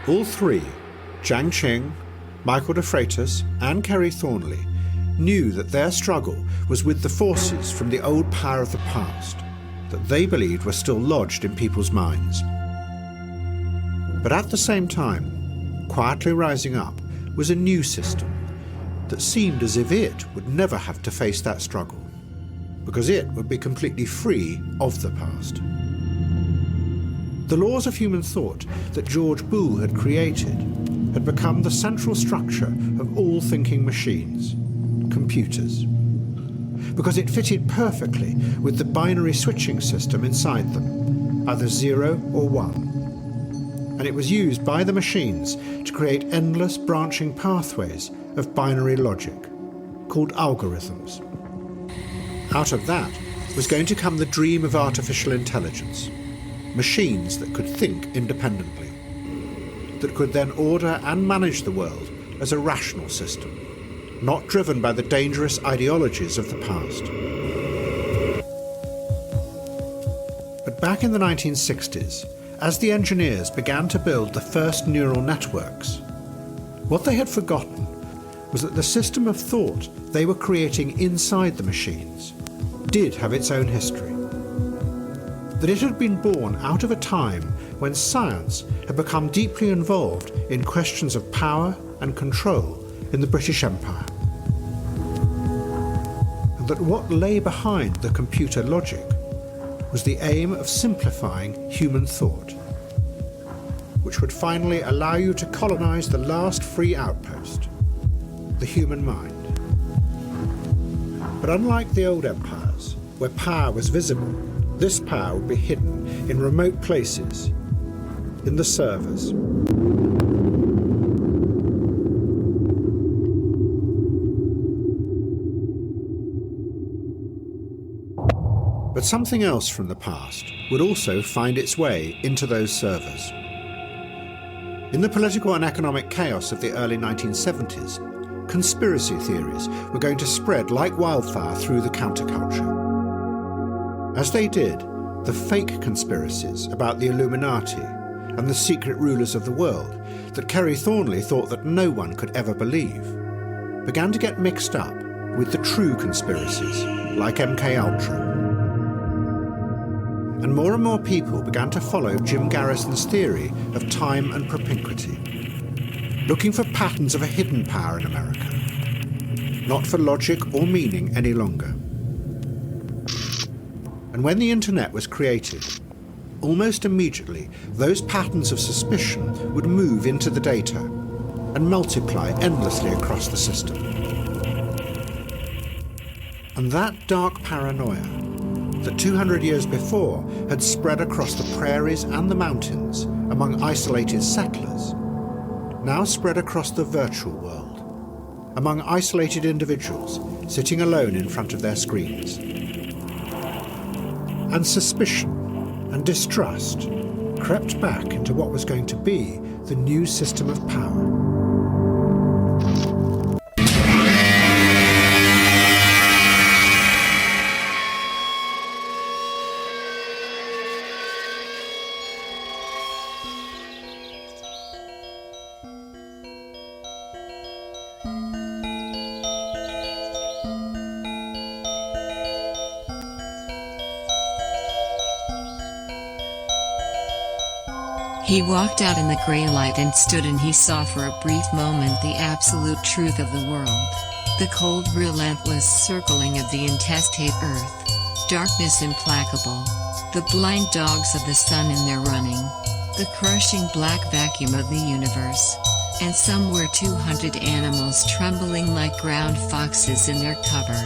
All three, Jiang Qing, Michael de Freitas and Kerry Thornley, knew that their struggle was with the forces from the old power of the past that they believed were still lodged in people's minds. But at the same time, quietly rising up was a new system that seemed as if it would never have to face that struggle, because it would be completely free of the past. The laws of human thought that George Boole had created had become the central structure of all thinking machines, computers, because it fitted perfectly with the binary switching system inside them, either 0 or 1. And it was used by the machines to create endless branching pathways of binary logic, called algorithms. Out of that was going to come the dream of artificial intelligence, machines that could think independently, that could then order and manage the world as a rational system, not driven by the dangerous ideologies of the past. But back in the 1960s, as the engineers began to build the first neural networks, what they had forgotten was that the system of thought they were creating inside the machines did have its own history. That it had been born out of a time when science had become deeply involved in questions of power and control in the British Empire. And that what lay behind the computer logic was the aim of simplifying human thought, which would finally allow you to colonize the last free outpost, the human mind. But unlike the old empires, where power was visible, this power would be hidden in remote places, in the servers. But something else from the past would also find its way into those servers. In the political and economic chaos of the early 1970s, conspiracy theories were going to spread like wildfire through the counterculture. As they did, the fake conspiracies about the Illuminati and the secret rulers of the world that Kerry Thornley thought that no one could ever believe began to get mixed up with the true conspiracies, like MKUltra. And more people began to follow Jim Garrison's theory of time and propinquity, looking for patterns of a hidden power in America, not for logic or meaning any longer. And when the internet was created, almost immediately those patterns of suspicion would move into the data and multiply endlessly across the system. And that dark paranoia that 200 years before had spread across the prairies and the mountains among isolated settlers, now spread across the virtual world, among isolated individuals sitting alone in front of their screens. And suspicion and distrust crept back into what was going to be the new system of power. He walked out in the grey light and stood, and he saw for a brief moment the absolute truth of the world. The cold, relentless circling of the intestate earth. Darkness implacable. The blind dogs of the sun in their running. The crushing black vacuum of the universe. And somewhere 200 animals trembling like ground foxes in their cover.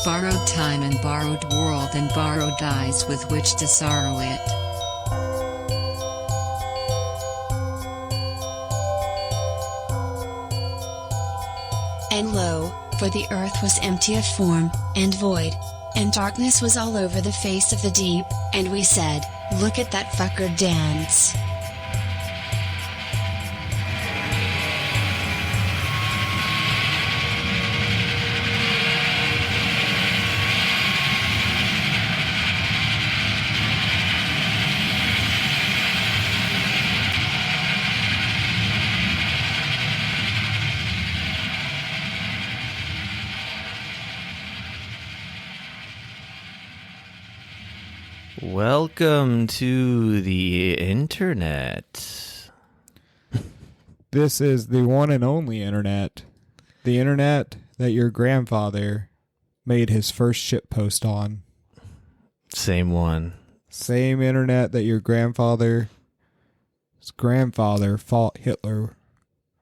Borrowed time and borrowed world and borrowed eyes with which to sorrow it. And lo, for the earth was empty of form, and void, and darkness was all over the face of the deep, and we said, look at that fucker dance. Welcome to the internet. This is the one and only internet. The internet that your grandfather made his first shitpost on. Same one. Same internet that your grandfather's grandfather fought Hitler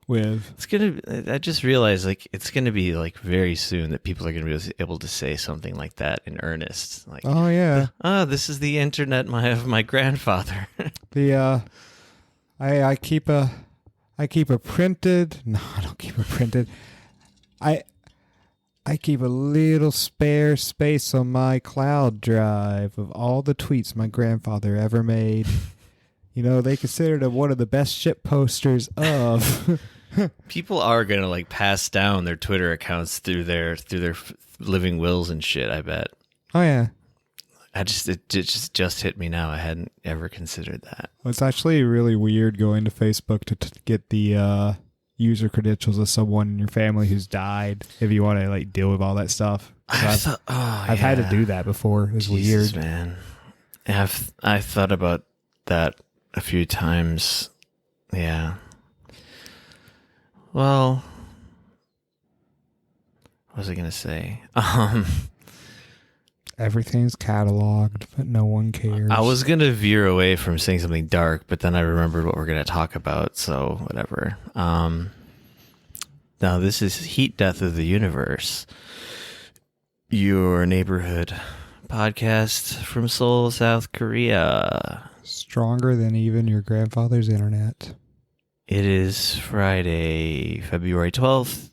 with. I just realized, like, it's gonna be like very soon that people are gonna be able to say something like that in earnest. Like, Oh yeah. this is the internet of my grandfather. I keep a printed. No, I don't keep a printed. I keep a little spare space on my cloud drive of all the tweets my grandfather ever made. You know, they considered him one of the best shit posters of. People are gonna like pass down their Twitter accounts through their living wills and shit. I bet. Oh yeah. It just hit me now. I hadn't ever considered that. Well, it's actually really weird going to Facebook to get the user credentials of someone in your family who's died if you want to like deal with all that stuff. I've had to do that before. It was Jesus, weird, man. I've thought about that a few times. Yeah. Well, what was I gonna say? Everything's cataloged, but no one cares. I was gonna veer away from saying something dark, but then I remembered what we're gonna talk about, so whatever. Now this is Heat Death of the Universe, your neighborhood podcast from Seoul, South Korea. Stronger than even your grandfather's internet. It is Friday, February 12th,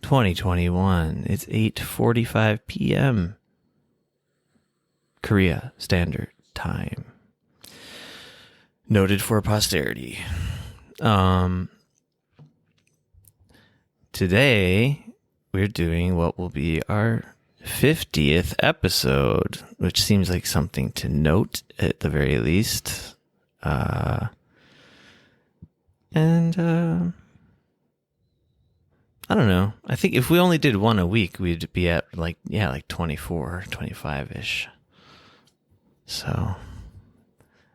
2021. It's 8:45 p.m. Korea Standard Time. Noted for posterity. Today, we're doing what will be our 50th episode, which seems like something to note at the very least. I don't know. I think if we only did one a week, we'd be at like 24, 25-ish. So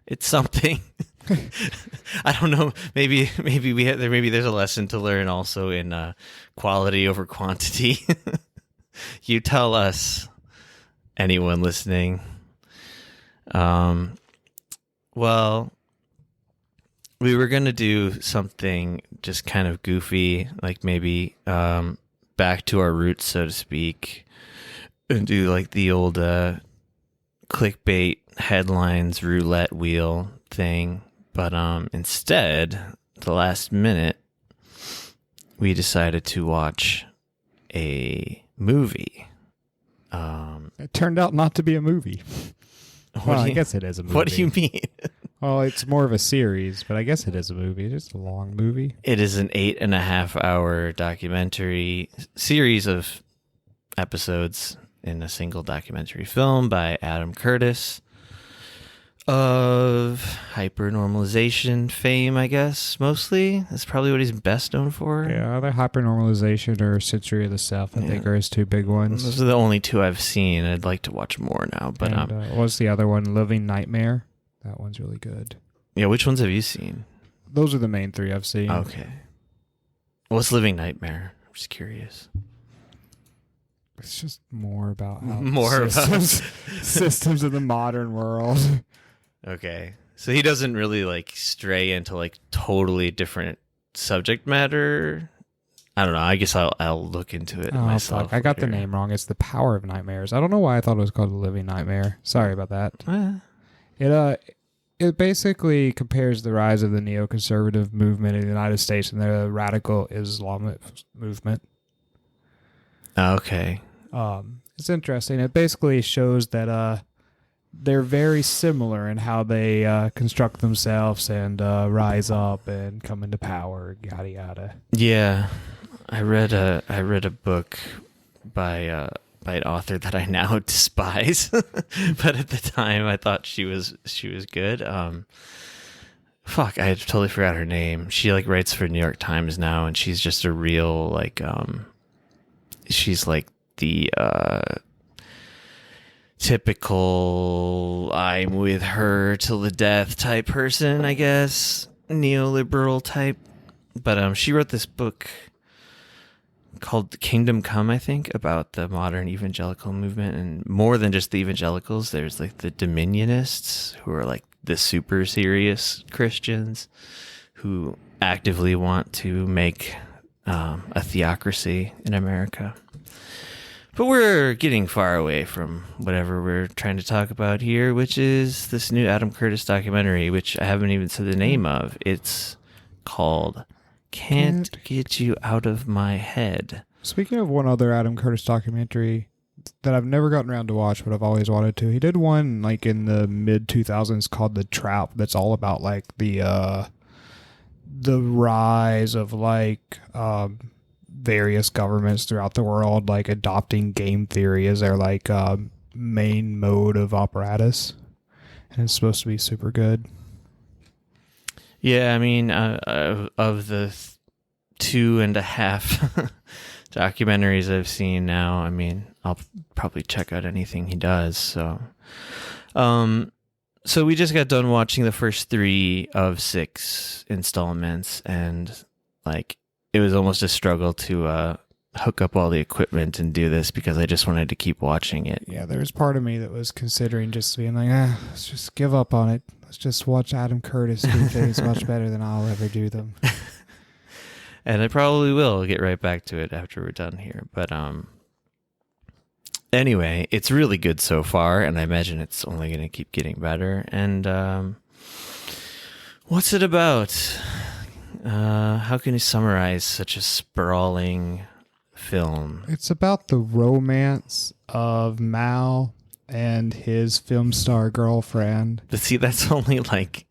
it's something. I don't know. Maybe there's a lesson to learn also in quality over quantity. You tell us, anyone listening. Well, we were going to do something just kind of goofy, like maybe back to our roots, so to speak, and do like the old clickbait headlines roulette wheel thing. But instead, the last minute, we decided to watch a movie. It turned out not to be a movie. Well, I guess it is a movie. What do you mean? Well, it's more of a series, but I guess it is a movie. It's just a long movie. It is an 8.5-hour documentary series of episodes in a single documentary film by Adam Curtis of hypernormalization fame, I guess, mostly. That's probably what he's best known for. Yeah, either hypernormalization or Century of the Self, I think, are his two big ones. Those are the only two I've seen. I'd like to watch more now. But what's the other one? Living Nightmare. That one's really good. Yeah, which ones have you seen? Those are the main three I've seen. Okay. What's Living Nightmare? I'm just curious. It's just more about how systems of the modern world. Okay. So he doesn't really like stray into like totally different subject matter. I don't know. I guess I'll look into it myself. Fuck. I got the name wrong. It's The Power of Nightmares. I don't know why I thought it was called Living Nightmare. Sorry about that. It basically compares the rise of the neoconservative movement in the United States and the radical Islamic movement. Okay. It's interesting. It basically shows that they're very similar in how they construct themselves and rise up and come into power, yada yada. Yeah, I read a book by an author that I now despise, but at the time I thought she was good. Fuck, I totally forgot her name. She like writes for New York Times now, and she's just a real like she's like the typical I'm with her till the death type person, I guess, neoliberal type. But she wrote this book called Kingdom Come, I think, about the modern evangelical movement. And more than just the evangelicals, there's like the dominionists, who are like the super serious Christians who actively want to make a theocracy in America. But we're getting far away from whatever we're trying to talk about here, which is this new Adam Curtis documentary, which I haven't even said the name of. It's called Can't Get You Out of My Head. Speaking of one other Adam Curtis documentary that I've never gotten around to watch, but I've always wanted to, he did one like in the mid 2000s called The Trap. That's all about like the rise of like various governments throughout the world like adopting game theory as their like main mode of apparatus, and it's supposed to be super good. Yeah, I mean, of the 2.5 documentaries I've seen now, I mean, I'll probably check out anything he does. So we just got done watching the first 3 of 6 installments, and like it was almost a struggle to hook up all the equipment and do this because I just wanted to keep watching it. Yeah, there was part of me that was considering just being like, let's just give up on it. Let's just watch Adam Curtis do things much better than I'll ever do them. And I probably will get right back to it after we're done here. But anyway, it's really good so far, and I imagine it's only going to keep getting better. And what's it about? How can you summarize such a sprawling film? It's about the romance of Mao and his film star girlfriend. But see, that's like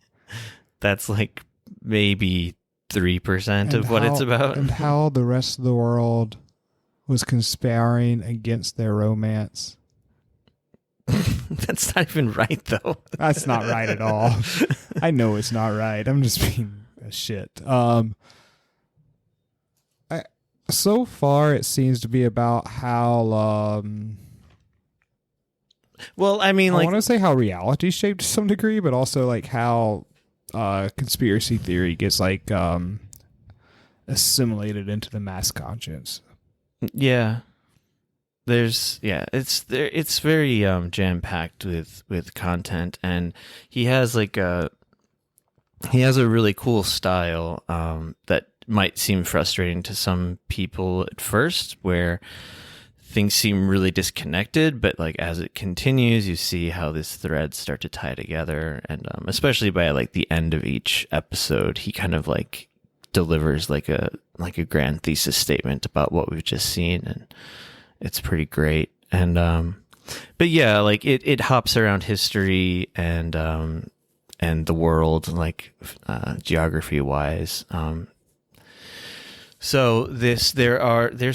maybe 3% of what it's about. And how the rest of the world was conspiring against their romance. That's not even right, though. That's not right at all. I know it's not right. I'm just being a shit. So far, it seems to be about how... well, I mean, I like... want to say how reality shaped to some degree, but also like how conspiracy theory gets like assimilated into the mass conscience. Yeah. It's very jam-packed with content, and he has a really cool style that might seem frustrating to some people at first, where things seem really disconnected, but like as it continues, you see how these threads start to tie together, and especially by like the end of each episode, he kind of like delivers like a grand thesis statement about what we've just seen, and it's pretty great. And but yeah, like it hops around history and the world, like geography wise. So there's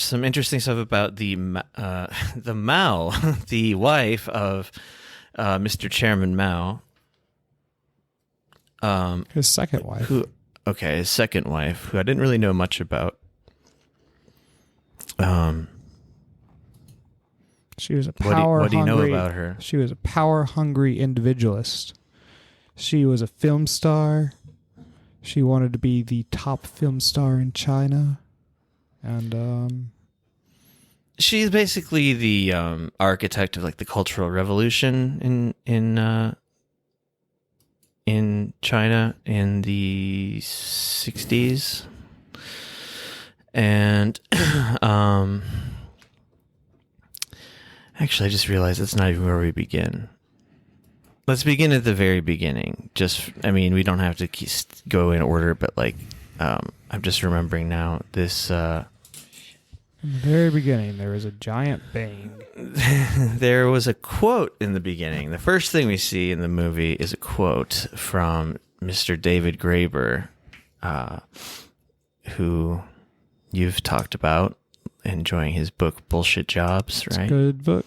some interesting stuff about the Mao, the wife of Mr. Chairman Mao. His second wife. His second wife, who I didn't really know much about. She was a power. What do you know about her? She was a power-hungry individualist. She was a film star. She wanted to be the top film star in China, and she's basically the architect of like the Cultural Revolution in China in the 60s, and actually, I just realized that's not even where we begin. Let's begin at the very beginning. We don't have to go in order, but like, I'm just remembering now this. In the very beginning, there was a giant bang. There was a quote in the beginning. The first thing we see in the movie is a quote from Mr. David Graeber, who you've talked about, enjoying his book Bullshit Jobs, right? It's a good book.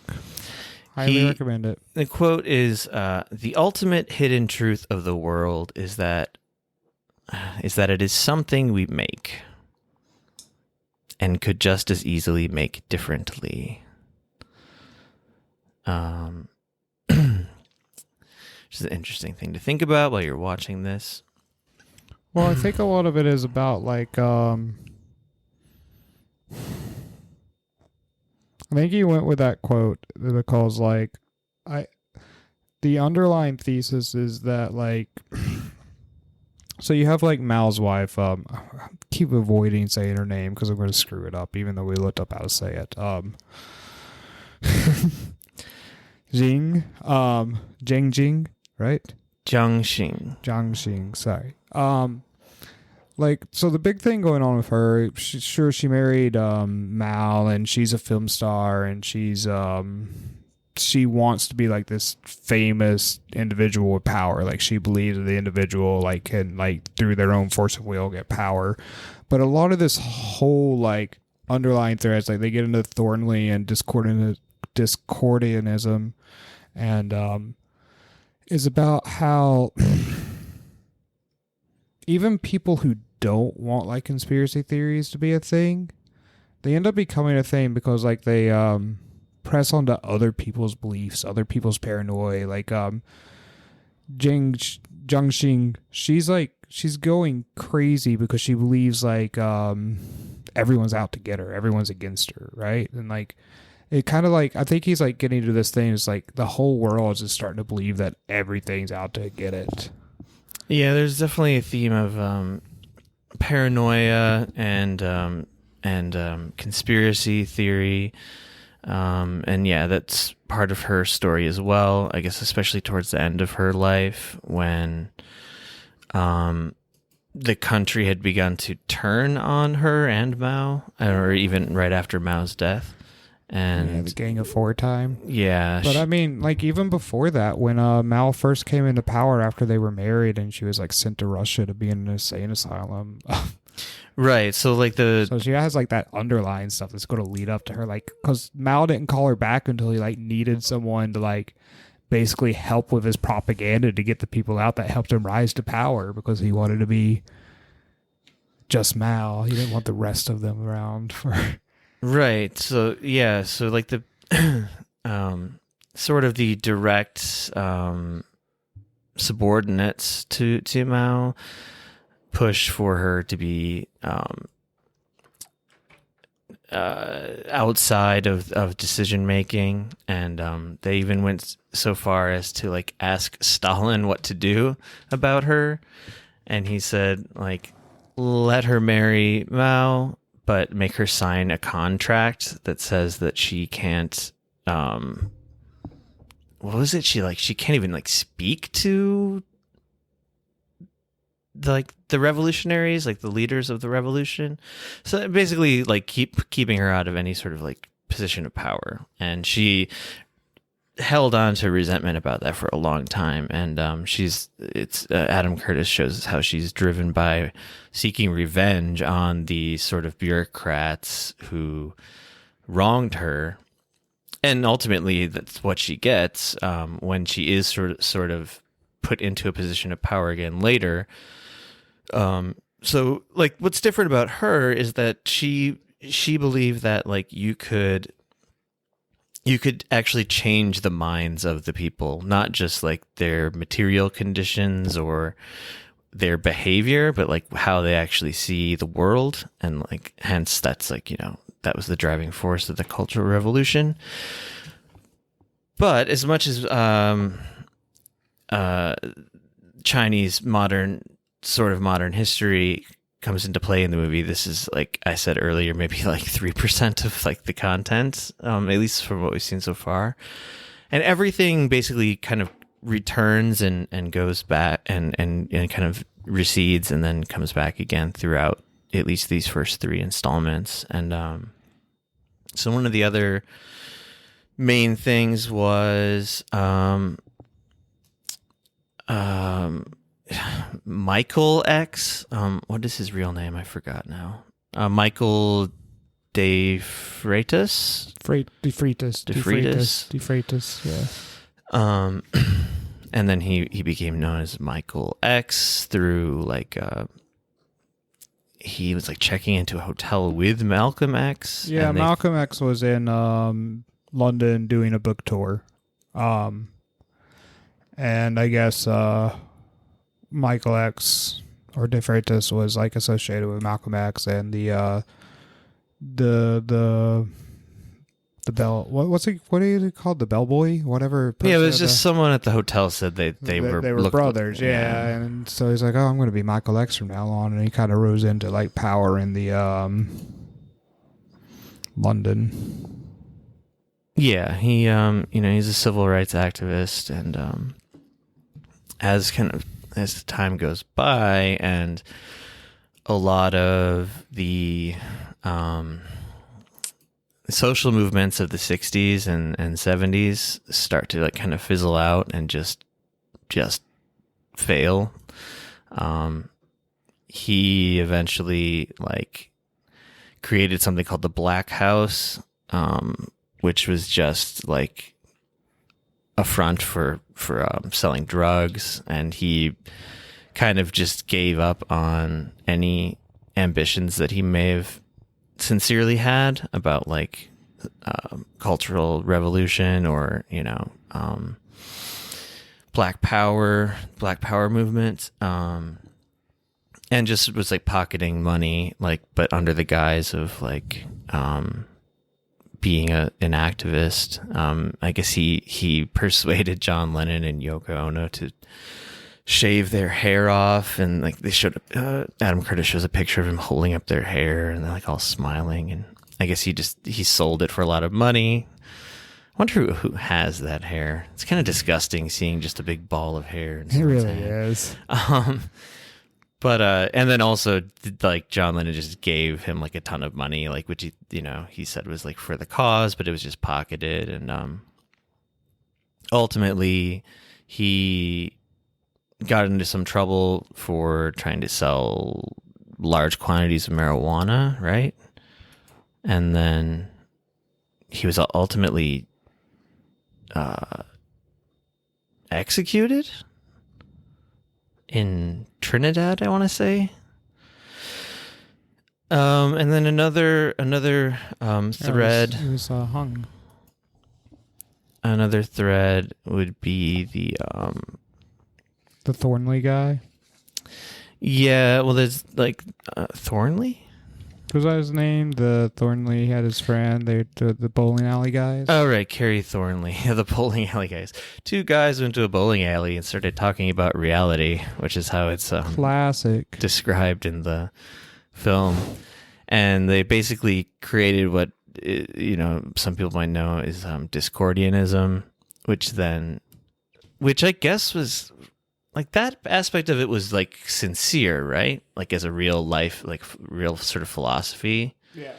Highly recommend it. The quote is, the ultimate hidden truth of the world is that it is something we make and could just as easily make differently. which is an interesting thing to think about while you're watching this. Well, I think a lot of it is about like I think he went with that quote because like the underlying thesis is that like so you have like Mao's wife, keep avoiding saying her name because I'm going to screw it up even though we looked up how to say it. Jing, right? Jiangxing, sorry. Like, so the big thing going on with her, she married Mao, and she's a film star, and she's she wants to be like this famous individual with power. Like, she believes that the individual like can like through their own force of will get power. But a lot of this whole like underlying threads, like they get into Thornley and Discordianism, and is about how even people who don't want like conspiracy theories to be a thing, they end up becoming a thing because like they press onto other people's beliefs, other people's paranoia. Like Jiangxing, she's going crazy because she believes like everyone's out to get her, everyone's against her, right? And like it kind of like, I think he's like getting to this thing. It's like the whole world is just starting to believe that everything's out to get it. Yeah, there's definitely a theme of paranoia and conspiracy theory, and yeah, that's part of her story as well. I guess especially towards the end of her life, when the country had begun to turn on her and Mao, or even right after Mao's death. And the Gang of Four time. Yeah. But I mean, like even before that, when Mao first came into power after they were married and she was like sent to Russia to be in an insane asylum. Right. So like so she has like that underlying stuff that's going to lead up to her, like, because Mao didn't call her back until he like needed someone to like basically help with his propaganda to get the people out that helped him rise to power, because he wanted to be just Mao. He didn't want the rest of them around for... Right. So yeah. So like the sort of the direct subordinates to Mao push for her to be outside of decision making, and they even went so far as to like ask Stalin what to do about her, and he said like, let her marry Mao, but make her sign a contract that says that she can't, what was it? She can't even like speak to the revolutionaries, like the leaders of the revolution. So basically like keeping her out of any sort of like position of power. And she held on to resentment about that for a long time. And Adam Curtis shows us how she's driven by seeking revenge on the sort of bureaucrats who wronged her. And ultimately that's what she gets when she is sort of put into a position of power again later. So like what's different about her is that she believed that like you could actually change the minds of the people, not just like their material conditions or their behavior, but like how they actually see the world. And like, hence that's like, you know, that was the driving force of the Cultural Revolution. But as much as Chinese modern history comes into play in the movie, this is, like I said earlier, maybe like 3% of like the content, at least from what we've seen so far. And everything basically kind of returns and goes back and kind of recedes and then comes back again throughout at least these first 3 installments. And so one of the other main things was Michael X. What is his real name? I forgot now. Michael De Freitas. De Freitas. Yeah. And then he became known as Michael X through like he was like checking into a hotel with Malcolm X. Yeah, Malcolm X was in London doing a book tour. And I guess Michael X or De Freitas was like associated with Malcolm X and the bell. What is it called? The bellboy, whatever. Yeah, it was just someone at the hotel said they were brothers. Yeah, and so he's like, "Oh, I'm going to be Michael X from now on," and he kind of rose into like power in the London. Yeah, he he's a civil rights activist, and as the time goes by, and a lot of the social movements of the 60s and 70s start to like kind of fizzle out and just fail. He eventually like created something called the Black House, which was just like a front for selling drugs, and he kind of just gave up on any ambitions that he may have sincerely had about like cultural revolution or black power movement, and just was like pocketing money, like, but under the guise of like being an activist. I guess he persuaded John Lennon and Yoko Ono to shave their hair off, and like they showed Adam Curtis shows a picture of him holding up their hair and they're like all smiling, and I guess he sold it for a lot of money. I wonder who has that hair. It's kind of disgusting seeing just a big ball of hair. It really is. But and then also like John Lennon just gave him like a ton of money, like which he said was like for the cause, but it was just pocketed, and ultimately he got into some trouble for trying to sell large quantities of marijuana, right? And then he was ultimately executed in Trinidad, I want to say. And then another thread. He was hung. Another thread would be the Thornley guy. Yeah, well, there's like Thornley. Was that his name? The Thornley had his friend. They the bowling alley guys. Oh, right, Kerry Thornley, the bowling alley guys. Two guys went to a bowling alley and started talking about reality, which is how it's classic described in the film. And they basically created what some people might know is Discordianism, which I guess was like that aspect of it was like sincere, right? Like as a real life, like real sort of philosophy. Yeah.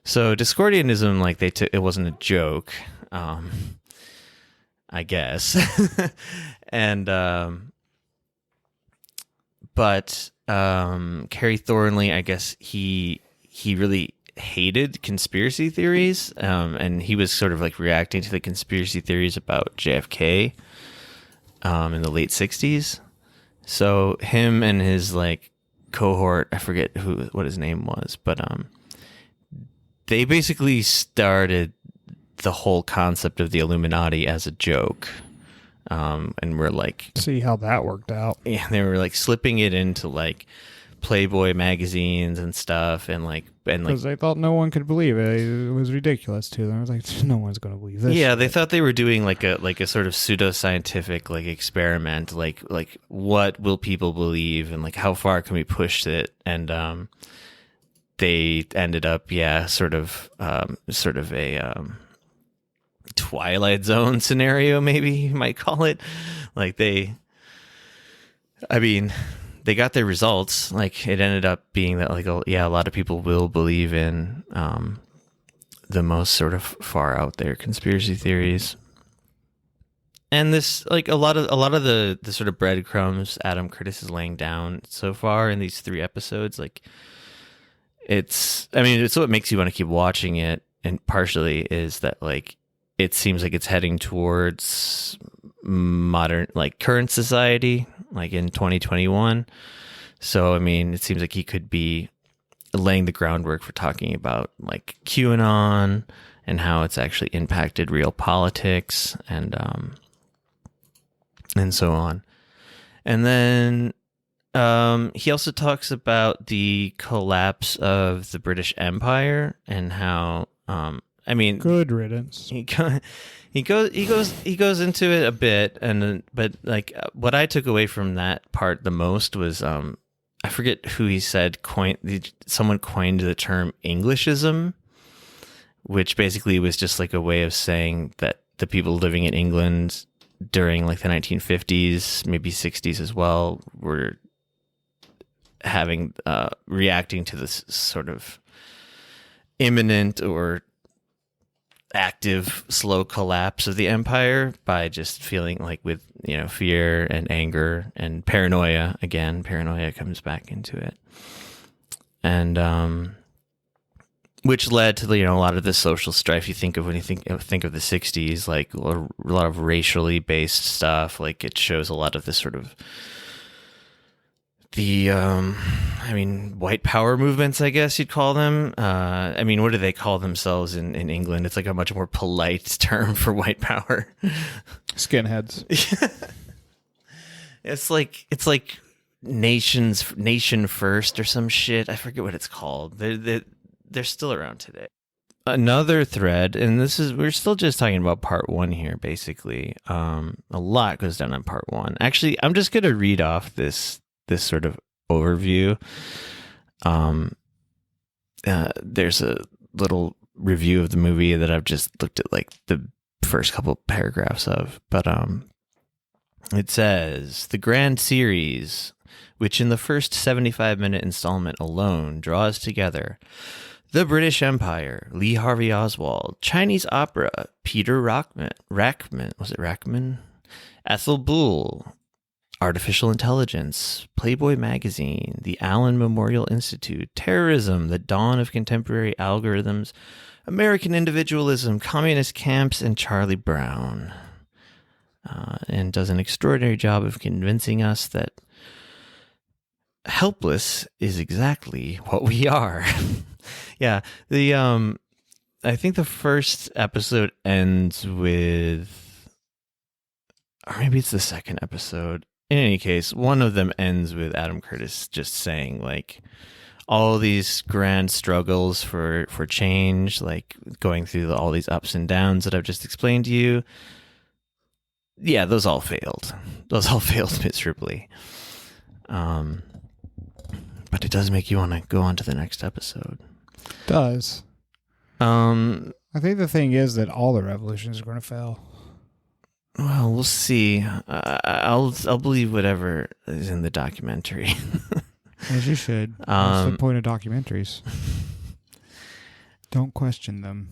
So Discordianism, like it wasn't a joke, I guess. And but Kerry Thornley, I guess he really hated conspiracy theories, and he was sort of like reacting to the conspiracy theories about JFK in the late 60s. So him and his like cohort, I forget what his name was, but they basically started the whole concept of the Illuminati as a joke. And we're like, see how that worked out. Yeah, they were like slipping it into like Playboy magazines and stuff, and because they thought no one could believe it. It was ridiculous to them. I was like, no one's going to believe this. Yeah, shit. They thought they were doing like a sort of pseudoscientific like experiment, like what will people believe, and like how far can we push it, and they ended up sort of a Twilight Zone scenario, maybe you might call it. Like they got their results. Like it ended up being that like a lot of people will believe in the most sort of far out there conspiracy theories. And this like a lot of the sort of breadcrumbs Adam Curtis is laying down so far in these 3 episodes, like it's what makes you want to keep watching it, and partially is that like it seems like it's heading towards modern, like current society, like in 2021. So, it seems like he could be laying the groundwork for talking about like QAnon and how it's actually impacted real politics and and so on. And then he also talks about the collapse of the British Empire and how good riddance. He goes into it a bit, but like what I took away from that part the most was I forget who he said someone coined the term Englishism, which basically was just like a way of saying that the people living in England during like the 1950s, maybe 60s as well, were having reacting to this sort of imminent or active slow collapse of the empire by just feeling like with fear and anger and paranoia. Again, paranoia comes back into it, and which led to a lot of the social strife you think of when you think of the 60s, like a lot of racially based stuff. Like it shows a lot of this sort of the white power movements, I guess you'd call them. What do they call themselves in England? It's like a much more polite term for white power. Skinheads. It's like nation first or some shit. I forget what it's called. They're still around today. Another thread, and we're still just talking about part one here, basically. A lot goes down on part one. Actually, I'm just going to read off this sort of overview. There's a little review of the movie that I've just looked at like the first couple paragraphs of, but it says the grand series, which in the first 75-minute installment alone draws together the British Empire, Lee Harvey Oswald, Chinese opera, Peter Rackman, was it Rackman? Ethel Bull, artificial intelligence, Playboy magazine, the Allen Memorial Institute, terrorism, the dawn of contemporary algorithms, American individualism, communist camps, and Charlie Brown. And does an extraordinary job of convincing us that helpless is exactly what we are. Yeah, I think the first episode ends with, or maybe it's the second episode. In any case, one of them ends with Adam Curtis just saying like all these grand struggles for change, like going through all these ups and downs that I've just explained to you. Yeah, those all failed. Those all failed miserably. But it does make you want to go on to the next episode. Does. I think the thing is that all the revolutions are going to fail. Well, we'll see. I'll believe whatever is in the documentary. As you should. That's the point of documentaries. Don't question them.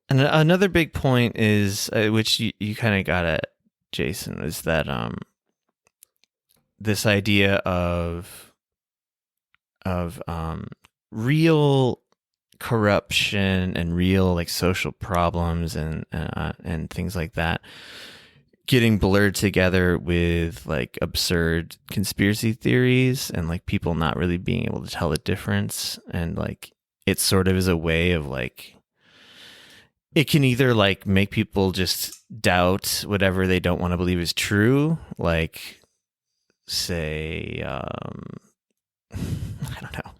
And another big point is, which you kind of got at, Jason, is that this idea of real corruption and real like social problems and things like that getting blurred together with like absurd conspiracy theories and like people not really being able to tell the difference, and like it sort of is a way of like it can either like make people just doubt whatever they don't want to believe is true, like say I don't know.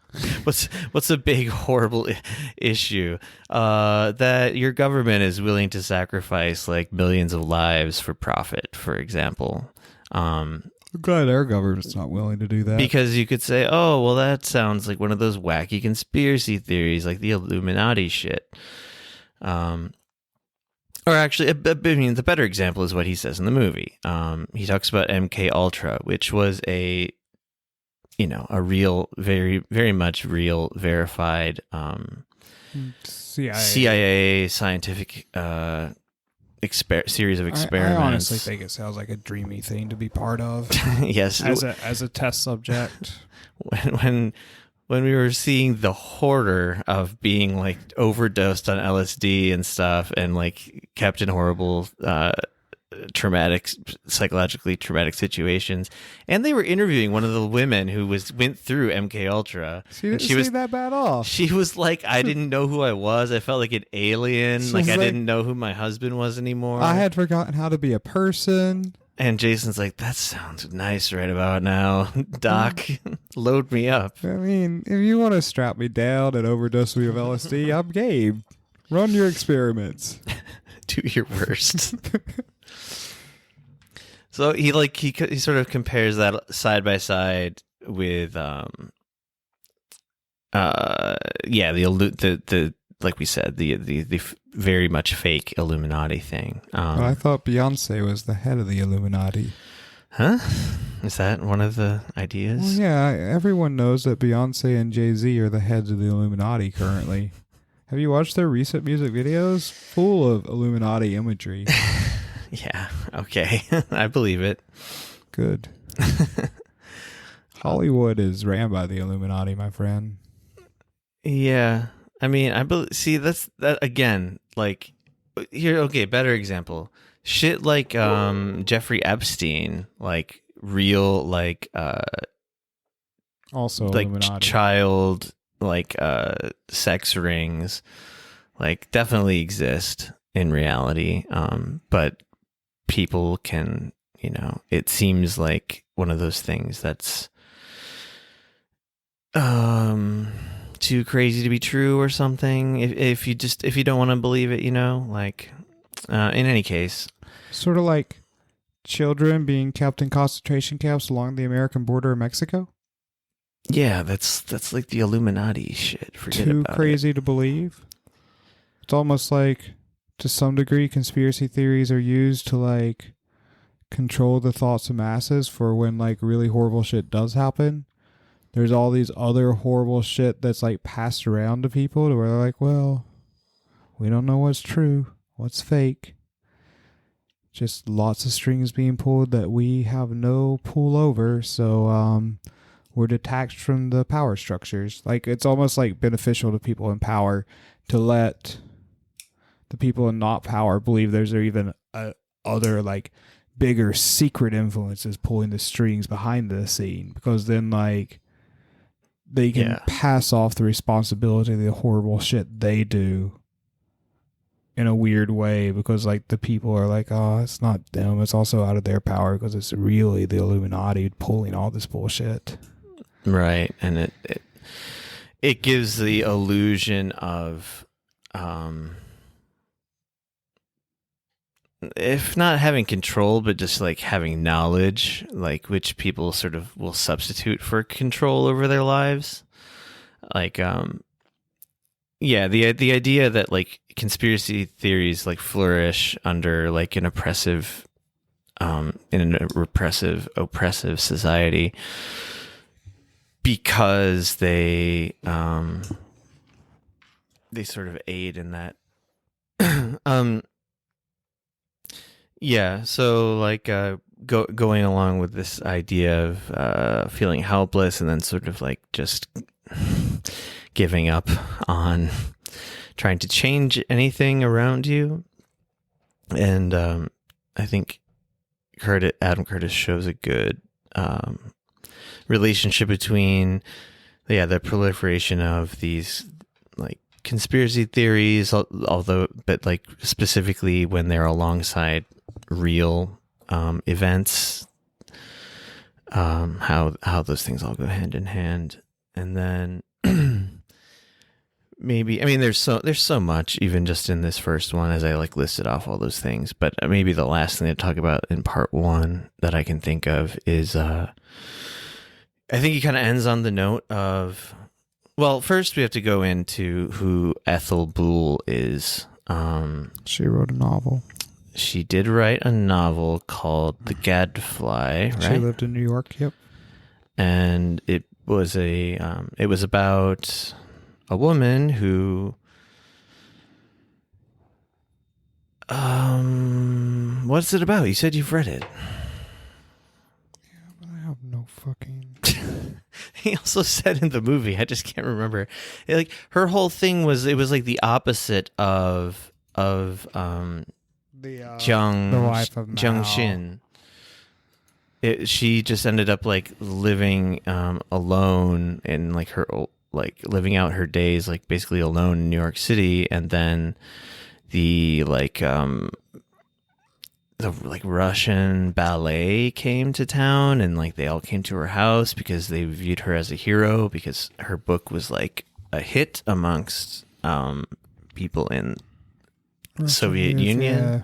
What's a big horrible issue that your government is willing to sacrifice like millions of lives for profit, for example. I'm glad our government's not willing to do that. Because you could say, oh, well, that sounds like one of those wacky conspiracy theories, like the Illuminati shit. Or actually, the better example is what he says in the movie. He talks about MK Ultra, which was a real, very, very much real, verified CIA scientific series of experiments. I honestly think it sounds like a dreamy thing to be part of. Yes, as a test subject. When we were seeing the horror of being like overdosed on LSD and stuff, and like kept in horrible psychologically traumatic situations, and they were interviewing one of the women who went through MK Ultra. She didn't see that bad off. She was like, I didn't know who I was. I felt like an alien. Like I didn't know who my husband was anymore. I had forgotten how to be a person. And Jason's like, that sounds nice right about now, Doc. Load me up. I mean, if you want to strap me down and overdose me with LSD, I'm game. Run your experiments. Do your worst. So he sort of compares that side by side with the like we said, the very much fake Illuminati thing. But I thought Beyonce was the head of the Illuminati. Huh? Is that one of the ideas? Well, yeah, everyone knows that Beyonce and Jay-Z are the heads of the Illuminati currently. Have you watched their recent music videos? Full of Illuminati imagery. Yeah, okay. I believe it. Good. Hollywood is ran by the Illuminati, my friend. Yeah. I mean, see, that's that again, like here, okay, better example. Shit like Jeffrey Epstein, like real also like Illuminati. child sex rings like definitely exist in reality. But people can, it seems like one of those things that's too crazy to be true or something. If you don't want to believe it, in any case, sort of like children being kept in concentration camps along the American border of Mexico. Yeah, that's like the Illuminati shit. Forget Too about crazy it. to believe. It's almost like, to some degree, conspiracy theories are used to control the thoughts of masses for when really horrible shit does happen. There's all these other horrible shit that's passed around to people to where they're like, well, we don't know what's true, what's fake. Just lots of strings being pulled that we have no pull over. So we're detached from the power structures. It's almost beneficial to people in power to let the people in not power believe there's even other bigger secret influences pulling the strings behind the scene, because then they can pass off the responsibility of the horrible shit they do in a weird way, because the people are oh, it's not them, it's also out of their power because it's really the Illuminati pulling all this bullshit. Right, and it gives the illusion of if not having control, but just having knowledge, which people sort of will substitute for control over their lives. The idea that conspiracy theories flourish under an oppressive oppressive society because they sort of aid in that. Yeah, so going along with this idea of feeling helpless and then sort of just giving up on trying to change anything around you. And I think Adam Curtis shows a good relationship between the proliferation of these conspiracy theories, but specifically when they're alongside real events, how those things all go hand in hand. And then maybe, there's so much even just in this first one as I listed off all those things, but maybe the last thing to talk about in part one that I can think of is I think he kind of ends on the note of, well, first we have to go into who Ethel Boole is. She wrote a novel. She did write a novel called The Gadfly, right? She lived in New York, yep. And it was about a woman who what's it about? You said you've read it. Yeah, but I have no fucking He also said in the movie, I just can't remember. Her whole thing was the opposite of the wife of Jung Mao. Shin. She just ended up living alone and her living out her days basically alone in New York City, and then the the like Russian ballet came to town, and like they all came to her house because they viewed her as a hero because her book was like a hit amongst people in Soviet Union. Yeah.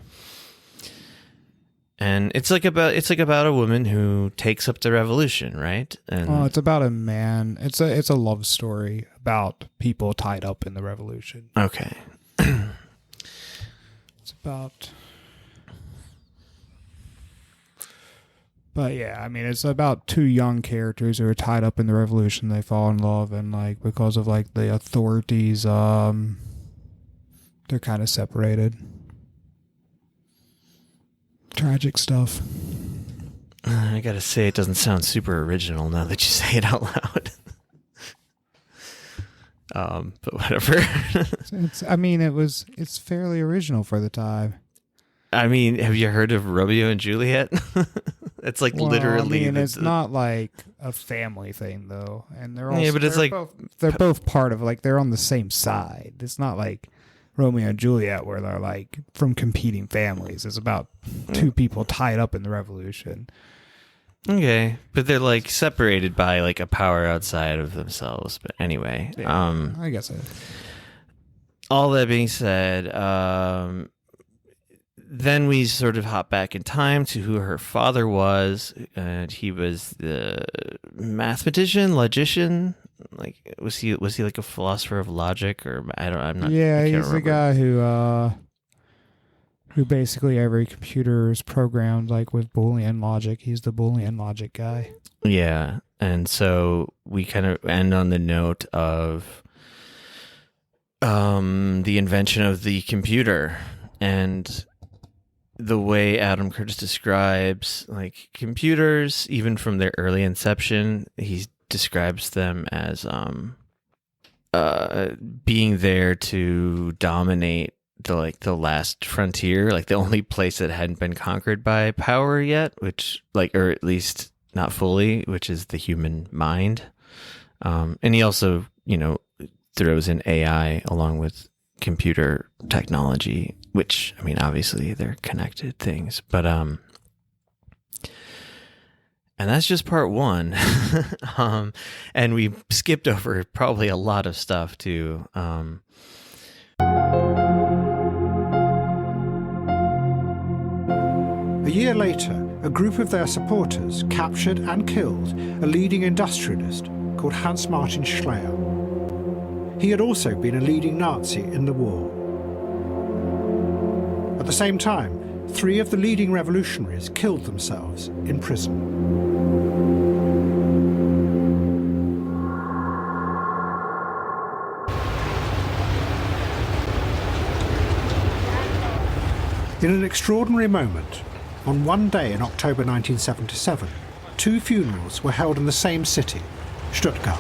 And it's like about a woman who takes up the revolution, right? And It's about a man. It's a love story about people tied up in the revolution. okay. It's about. But yeah, I mean, it's about two young characters who are tied up in the revolution. They fall in love, and like because of like the authorities, they're kind of separated. Tragic stuff. I gotta say, it doesn't sound super original now that you say it out loud. But whatever. It's fairly original for the time. I mean, have you heard of Romeo and Juliet? It's like literally. It's not like a family thing though, and they're all but it's like they're both part of like they're on the same side. It's not like Romeo and Juliet where they're like from competing families. It's about two people tied up in the revolution. Okay, but they're like separated by like a power outside of themselves. But anyway, I guess. All that being said, then we sort of hop back in time to who her father was, and he was the mathematician, logician. Like, was he like a philosopher of logic, or I'm not. Yeah, he's the guy who basically every computer is programmed like with Boolean logic. He's the Boolean logic guy. Yeah, and so we kind of end on the note of the invention of the computer and the way Adam Curtis describes like computers, even from their early inception. He describes them as being there to dominate the last frontier, like the only place that hadn't been conquered by power yet, which like, or at least not fully, which is the human mind. And he also, throws in AI along with computer technology, which, I mean, obviously they're connected things, but and that's just part one. And we skipped over probably a lot of stuff too. A year later, a group of their supporters captured and killed a leading industrialist called Hans Martin Schleyer. He had also been a leading Nazi in the war. At the same time, 3 of the leading revolutionaries killed themselves in prison. In an extraordinary moment, on one day in October 1977, 2 funerals were held in the same city, Stuttgart.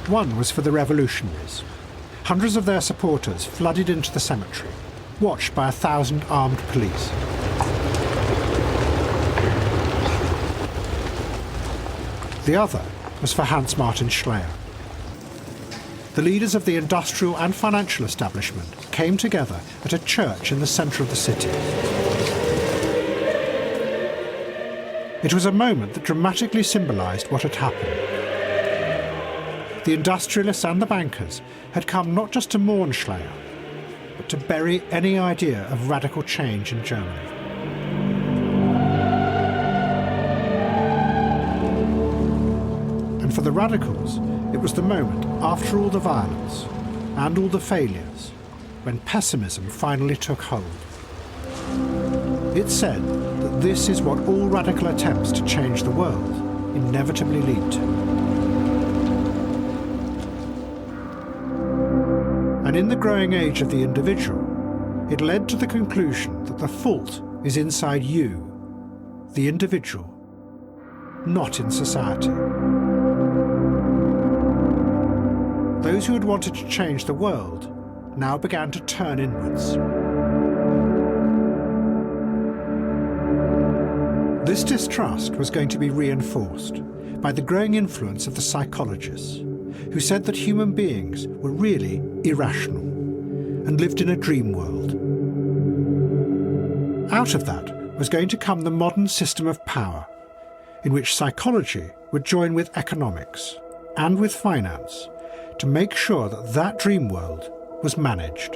One was for the revolutionaries. Hundreds of their supporters flooded into the cemetery, watched by 1,000 armed police. The other was for Hans Martin Schleyer. The leaders of the industrial and financial establishment came together at a church in the centre of the city. It was a moment that dramatically symbolised what had happened. The industrialists and the bankers had come not just to mourn Schleyer, but to bury any idea of radical change in Germany. And for the radicals, it was the moment, after all the violence and all the failures, when pessimism finally took hold. It said that this is what all radical attempts to change the world inevitably lead to. And in the growing age of the individual, it led to the conclusion that the fault is inside you, the individual, not in society. Those who had wanted to change the world now began to turn inwards. This distrust was going to be reinforced by the growing influence of the psychologists, who said that human beings were really irrational and lived in a dream world. Out of that was going to come the modern system of power, in which psychology would join with economics and with finance to make sure that that dream world was managed.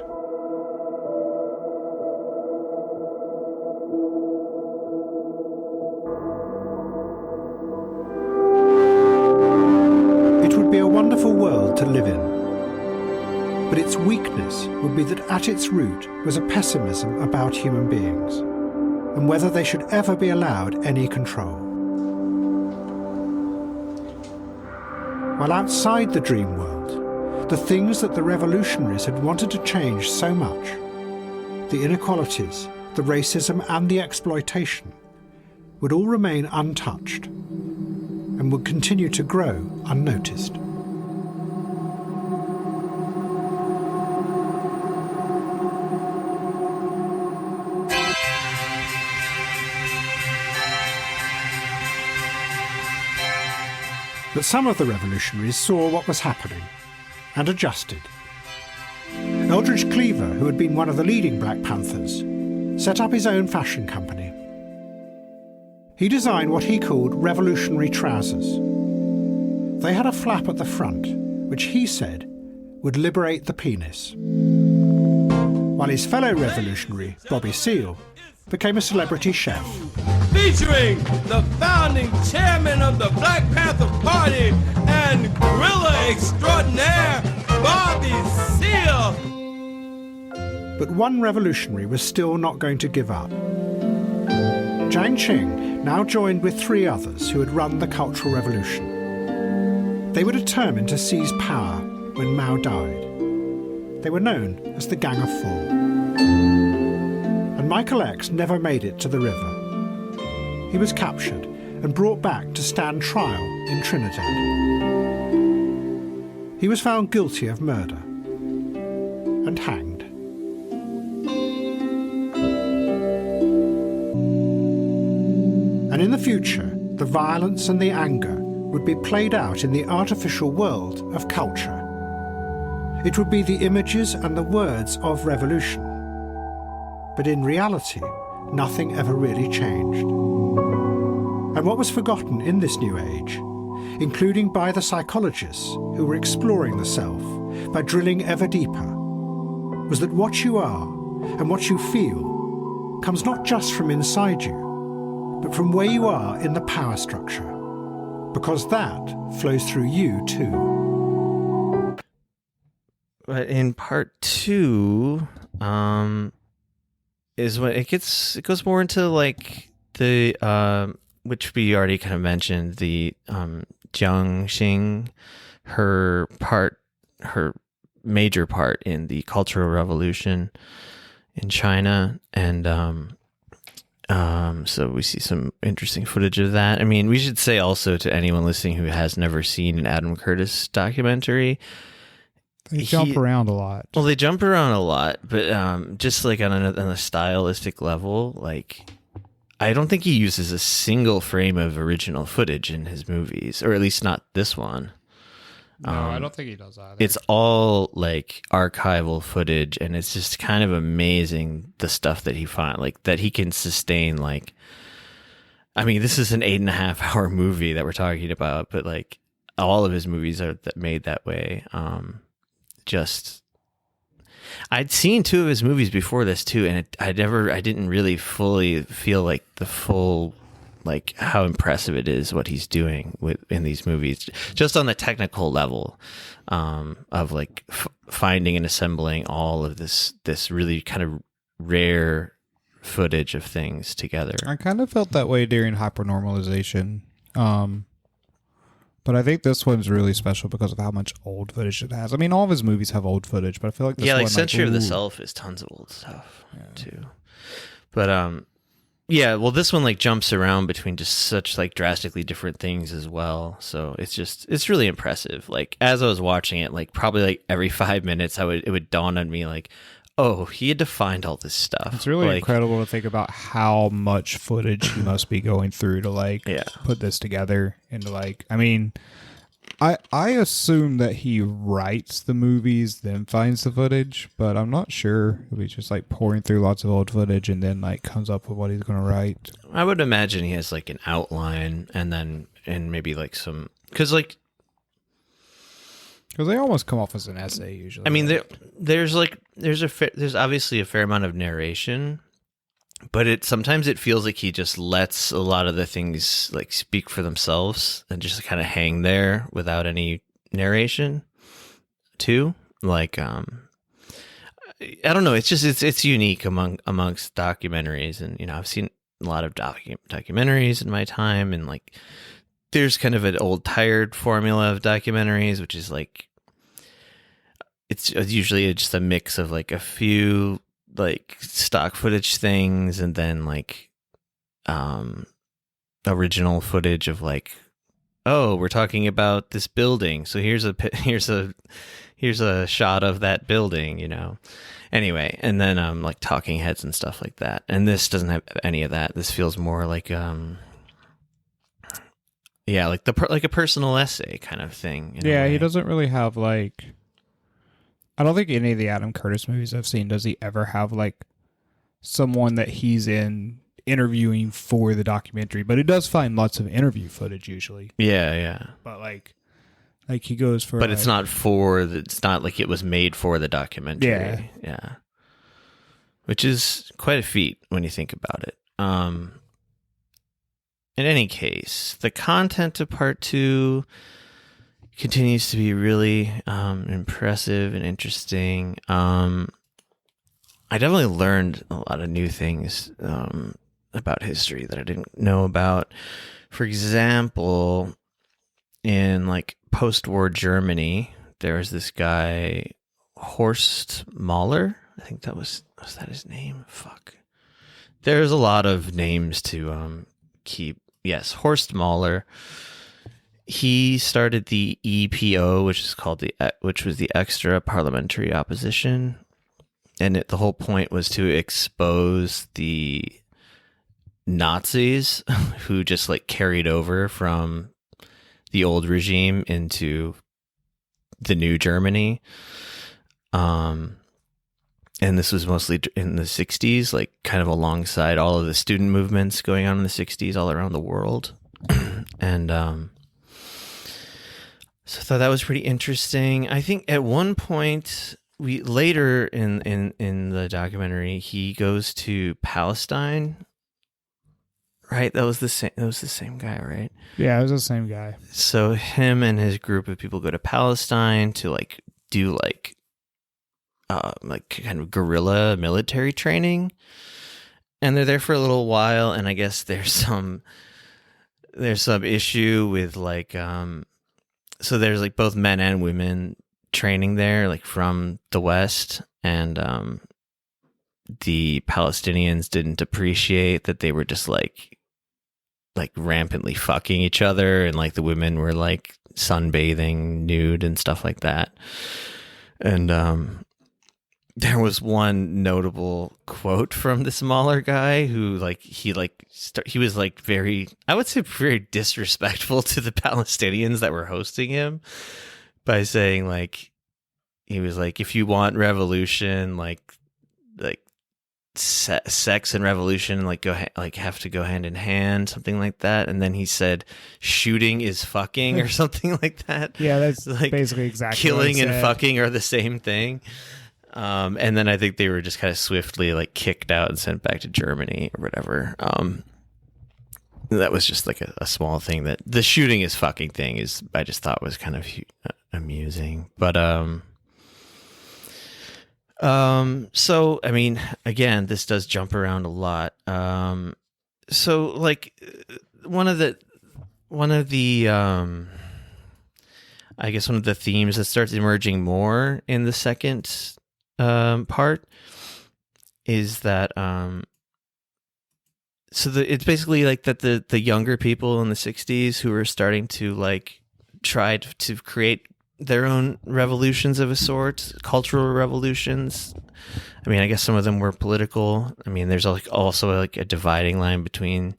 It would be a wonderful world to live in, but its weakness would be that at its root was a pessimism about human beings and whether they should ever be allowed any control. While outside the dream world, the things that the revolutionaries had wanted to change so much, the inequalities, the racism and the exploitation, would all remain untouched and would continue to grow unnoticed. But some of the revolutionaries saw what was happening and adjusted. Eldridge Cleaver, who had been one of the leading Black Panthers, set up his own fashion company. He designed what he called revolutionary trousers. They had a flap at the front, which he said would liberate the penis. While his fellow revolutionary, Bobby Seale, became a celebrity chef. Featuring the founding chairman of the Black Panther Party and guerrilla extraordinaire, Bobby Seale. But one revolutionary was still not going to give up. Jiang Qing now joined with 3 others who had run the Cultural Revolution. They were determined to seize power when Mao died. They were known as the Gang of Four. And Michael X never made it to the river. He was captured and brought back to stand trial in Trinidad. He was found guilty of murder and hanged. And in the future, the violence and the anger would be played out in the artificial world of culture. It would be the images and the words of revolution. But in reality, nothing ever really changed. And what was forgotten in this new age, including by the psychologists who were exploring the self by drilling ever deeper, was that what you are and what you feel comes not just from inside you, but from where you are in the power structure, because that flows through you too. But in part 2, is when it goes more into like the which we already kind of mentioned, the Jiang Xing, her major part in the Cultural Revolution in China, and so we see some interesting footage of that. I mean, we should say also to anyone listening who has never seen an Adam Curtis documentary, they jump around a lot. Well, they jump around a lot, but just like on a stylistic level, like I don't think he uses a single frame of original footage in his movies, or at least not this one. No, I don't think he does either. It's all like archival footage, and it's just kind of amazing the stuff that he finds, like that he can sustain. Like, I mean, this is an 8.5 hour movie that we're talking about, but like all of his movies are made that way. I'd seen 2 of his movies before this too, and I didn't really fully feel like the full, like how impressive it is what he's doing in these movies, just on the technical level, of like finding and assembling all of this really kind of rare footage of things together. I kind of felt that way during Hypernormalization. But I think this one's really special because of how much old footage it has. I mean, all of his movies have old footage, but I feel like this one... Yeah, like Century of the Self is tons of old stuff, too. But, yeah, well, this one, like, jumps around between just such, like, drastically different things as well. So it's really impressive. Like, as I was watching it, like, probably, like, every 5 minutes, it would dawn on me, like, oh, he had to find all this stuff. It's really like, incredible to think about how much footage he must be going through to like put this together into like, I mean, I assume that he writes the movies, then finds the footage, but I'm not sure if he's just like pouring through lots of old footage and then like comes up with what he's going to write. I would imagine he has like an outline and maybe like some, because they almost come off as an essay usually. I mean, there's obviously a fair amount of narration, but sometimes it feels like he just lets a lot of the things like speak for themselves and just kind of hang there without any narration too. Like, I don't know. It's just, it's unique amongst documentaries. And, I've seen a lot of documentaries in my time, and like, there's kind of an old tired formula of documentaries, which is like, it's usually just a mix of like a few like stock footage things and then like original footage of like, oh, we're talking about this building, so here's a shot of that building, anyway, and then like talking heads and stuff like that. And this doesn't have any of that. This feels more like like like a personal essay kind of thing. Yeah, he doesn't really have like, I don't think any of the Adam Curtis movies I've seen does he ever have like someone that he's interviewing for the documentary, but he does find lots of interview footage usually. Yeah. But like he goes for, but it's not like it was made for the documentary. Yeah. Which is quite a feat when you think about it. In any case, the content of part 2 continues to be really impressive and interesting. I definitely learned a lot of new things about history that I didn't know about. For example, in like post-war Germany, there was this guy, Horst Mahler. I think was that his name? Fuck. There's a lot of names to keep. Yes, Horst Mahler. He started the EPO, which was the Extra Parliamentary Opposition, and the whole point was to expose the Nazis who just like carried over from the old regime into the new Germany. And this was mostly in the 60s, like kind of alongside all of the student movements going on in the 60s all around the world. And so I thought that was pretty interesting. I think at one point, later in the documentary, he goes to Palestine. Right? That was the same guy, right? Yeah, it was the same guy. So him and his group of people go to Palestine to like do like kind of guerrilla military training, and they're there for a little while. And I guess there's some issue with like so there's like both men and women training there, like from the West, and the Palestinians didn't appreciate that they were just like rampantly fucking each other, and like the women were like sunbathing nude and stuff like that. And there was one notable quote from the smaller guy who he was like very, I would say very disrespectful to the Palestinians that were hosting him by saying like, he was like, if you want revolution, like sex and revolution have to go hand in hand, something like that. And then he said shooting is fucking or something like that. Yeah, that's like basically exactly killing and fucking are the same thing. And then I think they were just kind of swiftly like kicked out and sent back to Germany or whatever. That was just like a small thing. That the shooting is fucking thing I just thought was kind of amusing. But so I mean, again, this does jump around a lot. So like one of the I guess one of the themes that starts emerging more in the second part is that it's basically like that the younger people in the 60s who are starting to like try to create their own revolutions of a sort, cultural revolutions. I mean, I guess some of them were political. I mean, there's like also like a dividing line between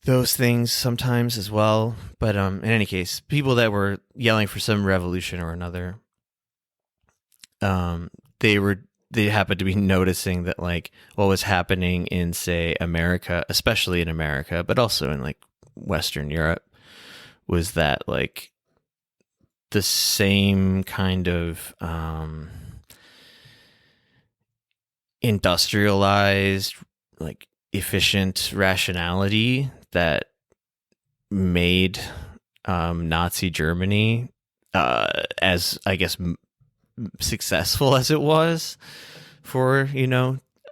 those things sometimes as well. But in any case, people that were yelling for some revolution or another, they happened to be noticing that like what was happening in, say, America, especially in America, but also in like Western Europe, was that like the same kind of industrialized, like efficient rationality that made Nazi Germany as, I guess, successful as it was for,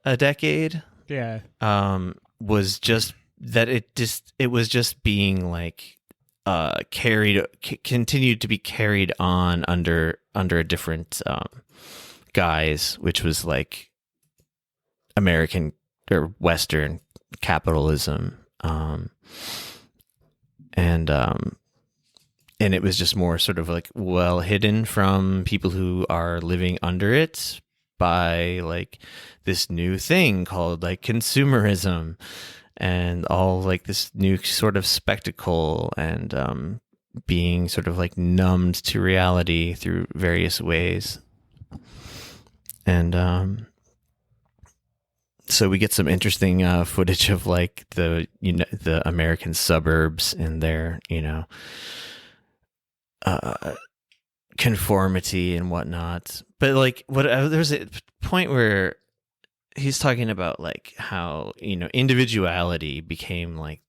a decade. Yeah. Was just that it was just being like continued to be carried on under a different guise, which was like American or Western capitalism, and it was just more sort of like well hidden from people who are living under it by like this new thing called like consumerism and all like this new sort of spectacle and being sort of like numbed to reality through various ways. And so we get some interesting footage of like the American suburbs and their conformity and whatnot. But like there's a point where he's talking about like how individuality became like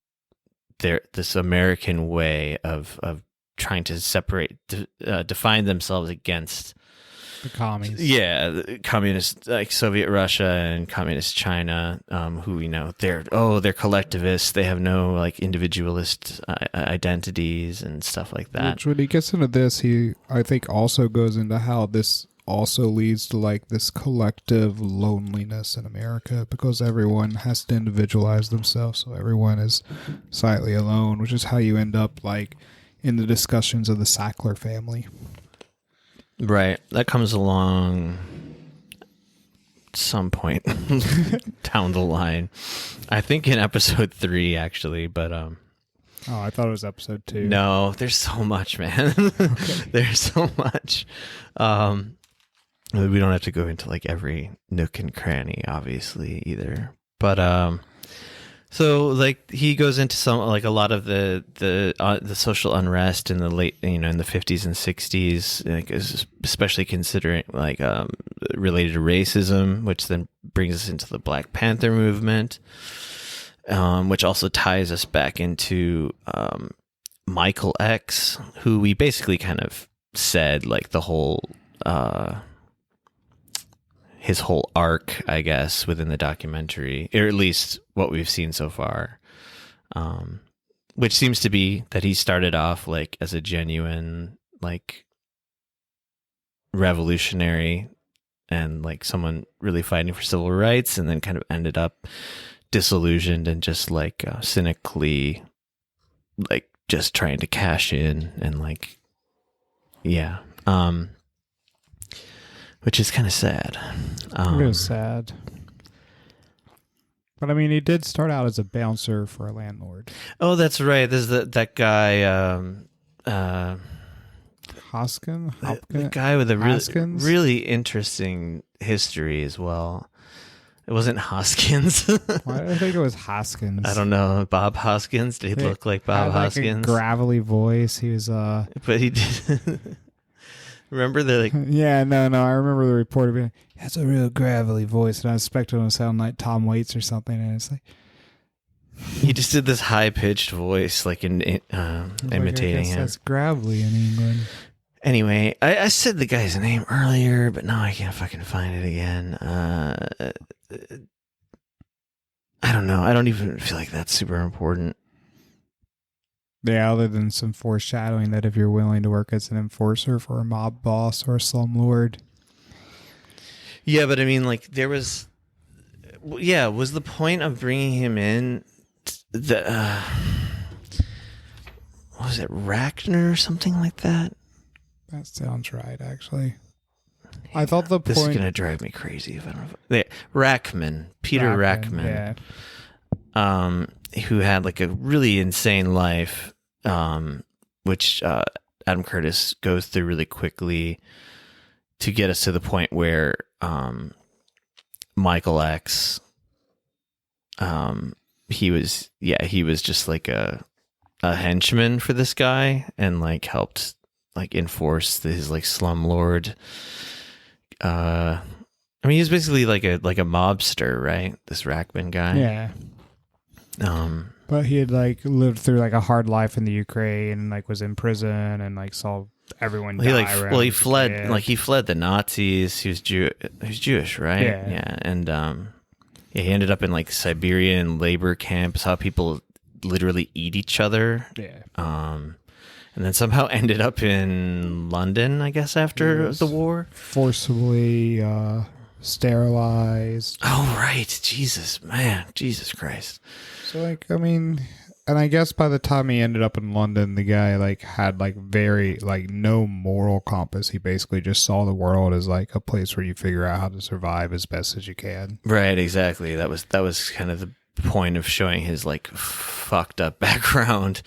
this American way of trying to separate define themselves against the commies. Yeah, the communist, like Soviet Russia and communist China, who they're collectivists. They have no like individualist identities and stuff like that. Which, when he gets into this, he I think also goes into how this also leads to like this collective loneliness in America because everyone has to individualize themselves, so everyone is slightly alone, which is how you end up like in the discussions of the Sackler family. Right. That comes along some point down the line. I think in episode 3, actually, but Oh, I thought it was episode 2. No, there's so much, man. Okay. There's so much. We don't have to go into like every nook and cranny, obviously, either. But so like he goes into some like a lot of the social unrest in the late in the 50s and 60s, like, especially considering like related to racism, which then brings us into the Black Panther movement, which also ties us back into Michael X, who we basically kind of said like the whole his whole arc, I guess, within the documentary, or at least what we've seen so far, which seems to be that he started off like as a genuine like revolutionary and like someone really fighting for civil rights, and then kind of ended up disillusioned and just like cynically like just trying to cash in and like which is kind of sad. It is sad. But I mean, he did start out as a bouncer for a landlord. Oh, that's right. There's that guy, Hoskin? The guy with a really interesting history as well. It wasn't Hoskins. Why do I think it was Hoskins? I don't know. Bob Hoskins? Did he look like Bob Hoskins? Like a gravelly voice. He was But he did. Remember they're like yeah, no, I remember the reporter being like, that's a real gravelly voice, and I expected him to sound like Tom Waits or something, and it's like he just did this high pitched voice like imitating him. That's gravelly in England. Anyway, I said the guy's name earlier, but now I can't fucking find it again. I don't know. I don't even feel like that's super important. Yeah, other than some foreshadowing that if you're willing to work as an enforcer for a mob boss or a slumlord. Yeah, but I mean, like, there was... Yeah, was the point of bringing him in... what was it, Rachner or something like that? That sounds right, actually. I thought the point... This is going to drive me crazy if I don't know. Rachman. Peter Rachman. Yeah. who had like a really insane life, which Adam Curtis goes through really quickly to get us to the point where Michael X, he was just like a henchman for this guy, and like helped like enforce his like slumlord. I mean, he was basically like a mobster, right? This Rackman guy. Yeah. But he had like lived through like a hard life in the Ukraine, and like was in prison, and like saw everyone die. He fled. Like he fled the Nazis. He was Jewish, right? Yeah. And he ended up in like Siberian labor camps. How people literally eat each other. Yeah. And then somehow ended up in London, I guess, after the war. Forcibly sterilized. Oh, right. Jesus Christ. So, like, I mean, and I guess by the time he ended up in London, the guy, like, had, like, very, like, no moral compass. He basically just saw the world as, like, a place where you figure out how to survive as best as you can. Right, exactly. That was kind of the point of showing his, like, fucked up background.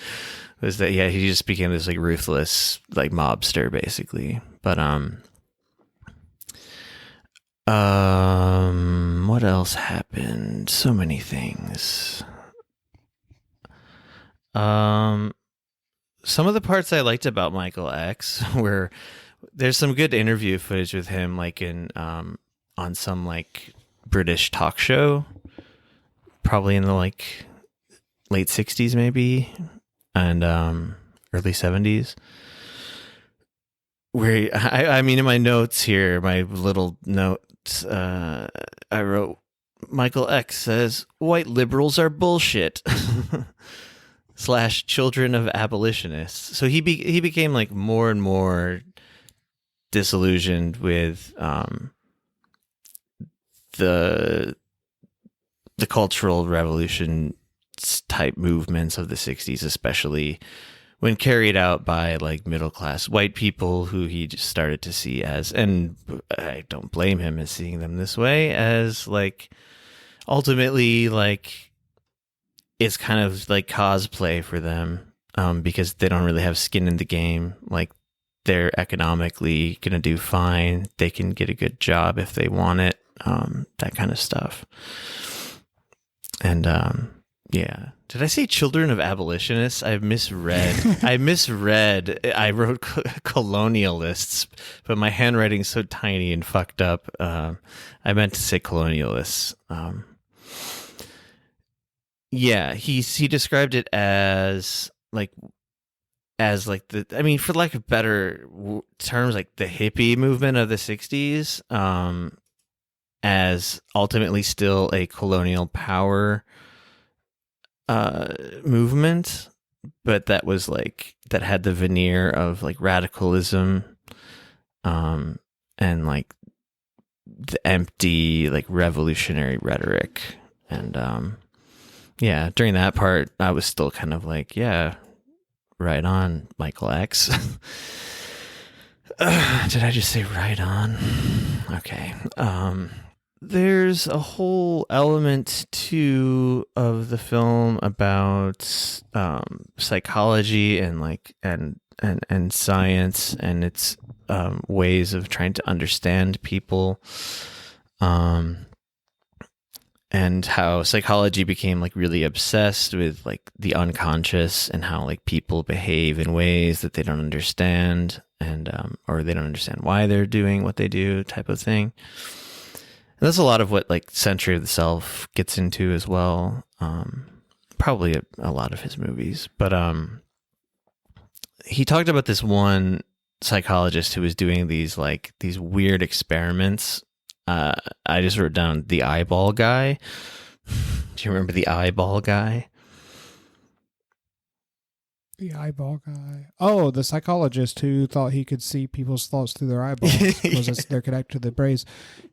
Was that, yeah, he just became this, like, ruthless, like, mobster, basically. But, what else happened? So many things. Some of the parts I liked about Michael X were, there's some good interview footage with him, like in on some like British talk show, probably in the like late 60s maybe, and early 70s. Where I mean, in my notes here, my little notes, I wrote, Michael X says white liberals are bullshit. / children of abolitionists. So he became like more and more disillusioned with the cultural revolution type movements of the 60s, especially when carried out by like middle class white people who he just started to see as, and I don't blame him as seeing them this way, as like ultimately like it's kind of like cosplay for them, because they don't really have skin in the game. Like they're economically going to do fine. They can get a good job if they want it. That kind of stuff. And, yeah. Did I say children of abolitionists? I misread. I wrote colonialists, but my handwriting's so tiny and fucked up. I meant to say colonialists. Yeah, he described it as like the, I mean, for lack of better terms, like the hippie movement of the 60s, as ultimately still a colonial power movement, but that was like, that had the veneer of like radicalism, and like the empty like revolutionary rhetoric. And yeah, during that part I was still kind of like, yeah, right on, Michael X. Did I just say right on? Okay. There's a whole element too of the film about psychology and like and science and its ways of trying to understand people, and how psychology became like really obsessed with like the unconscious and how like people behave in ways that they don't understand, and or they don't understand why they're doing what they do, type of thing. And that's a lot of what like Century of the Self gets into as well. Probably a lot of his movies, but he talked about this one psychologist who was doing these weird experiments. I just wrote down the eyeball guy. Do you remember the eyeball guy? The eyeball guy. Oh, the psychologist who thought he could see people's thoughts through their eyeballs because they're connected to the brains.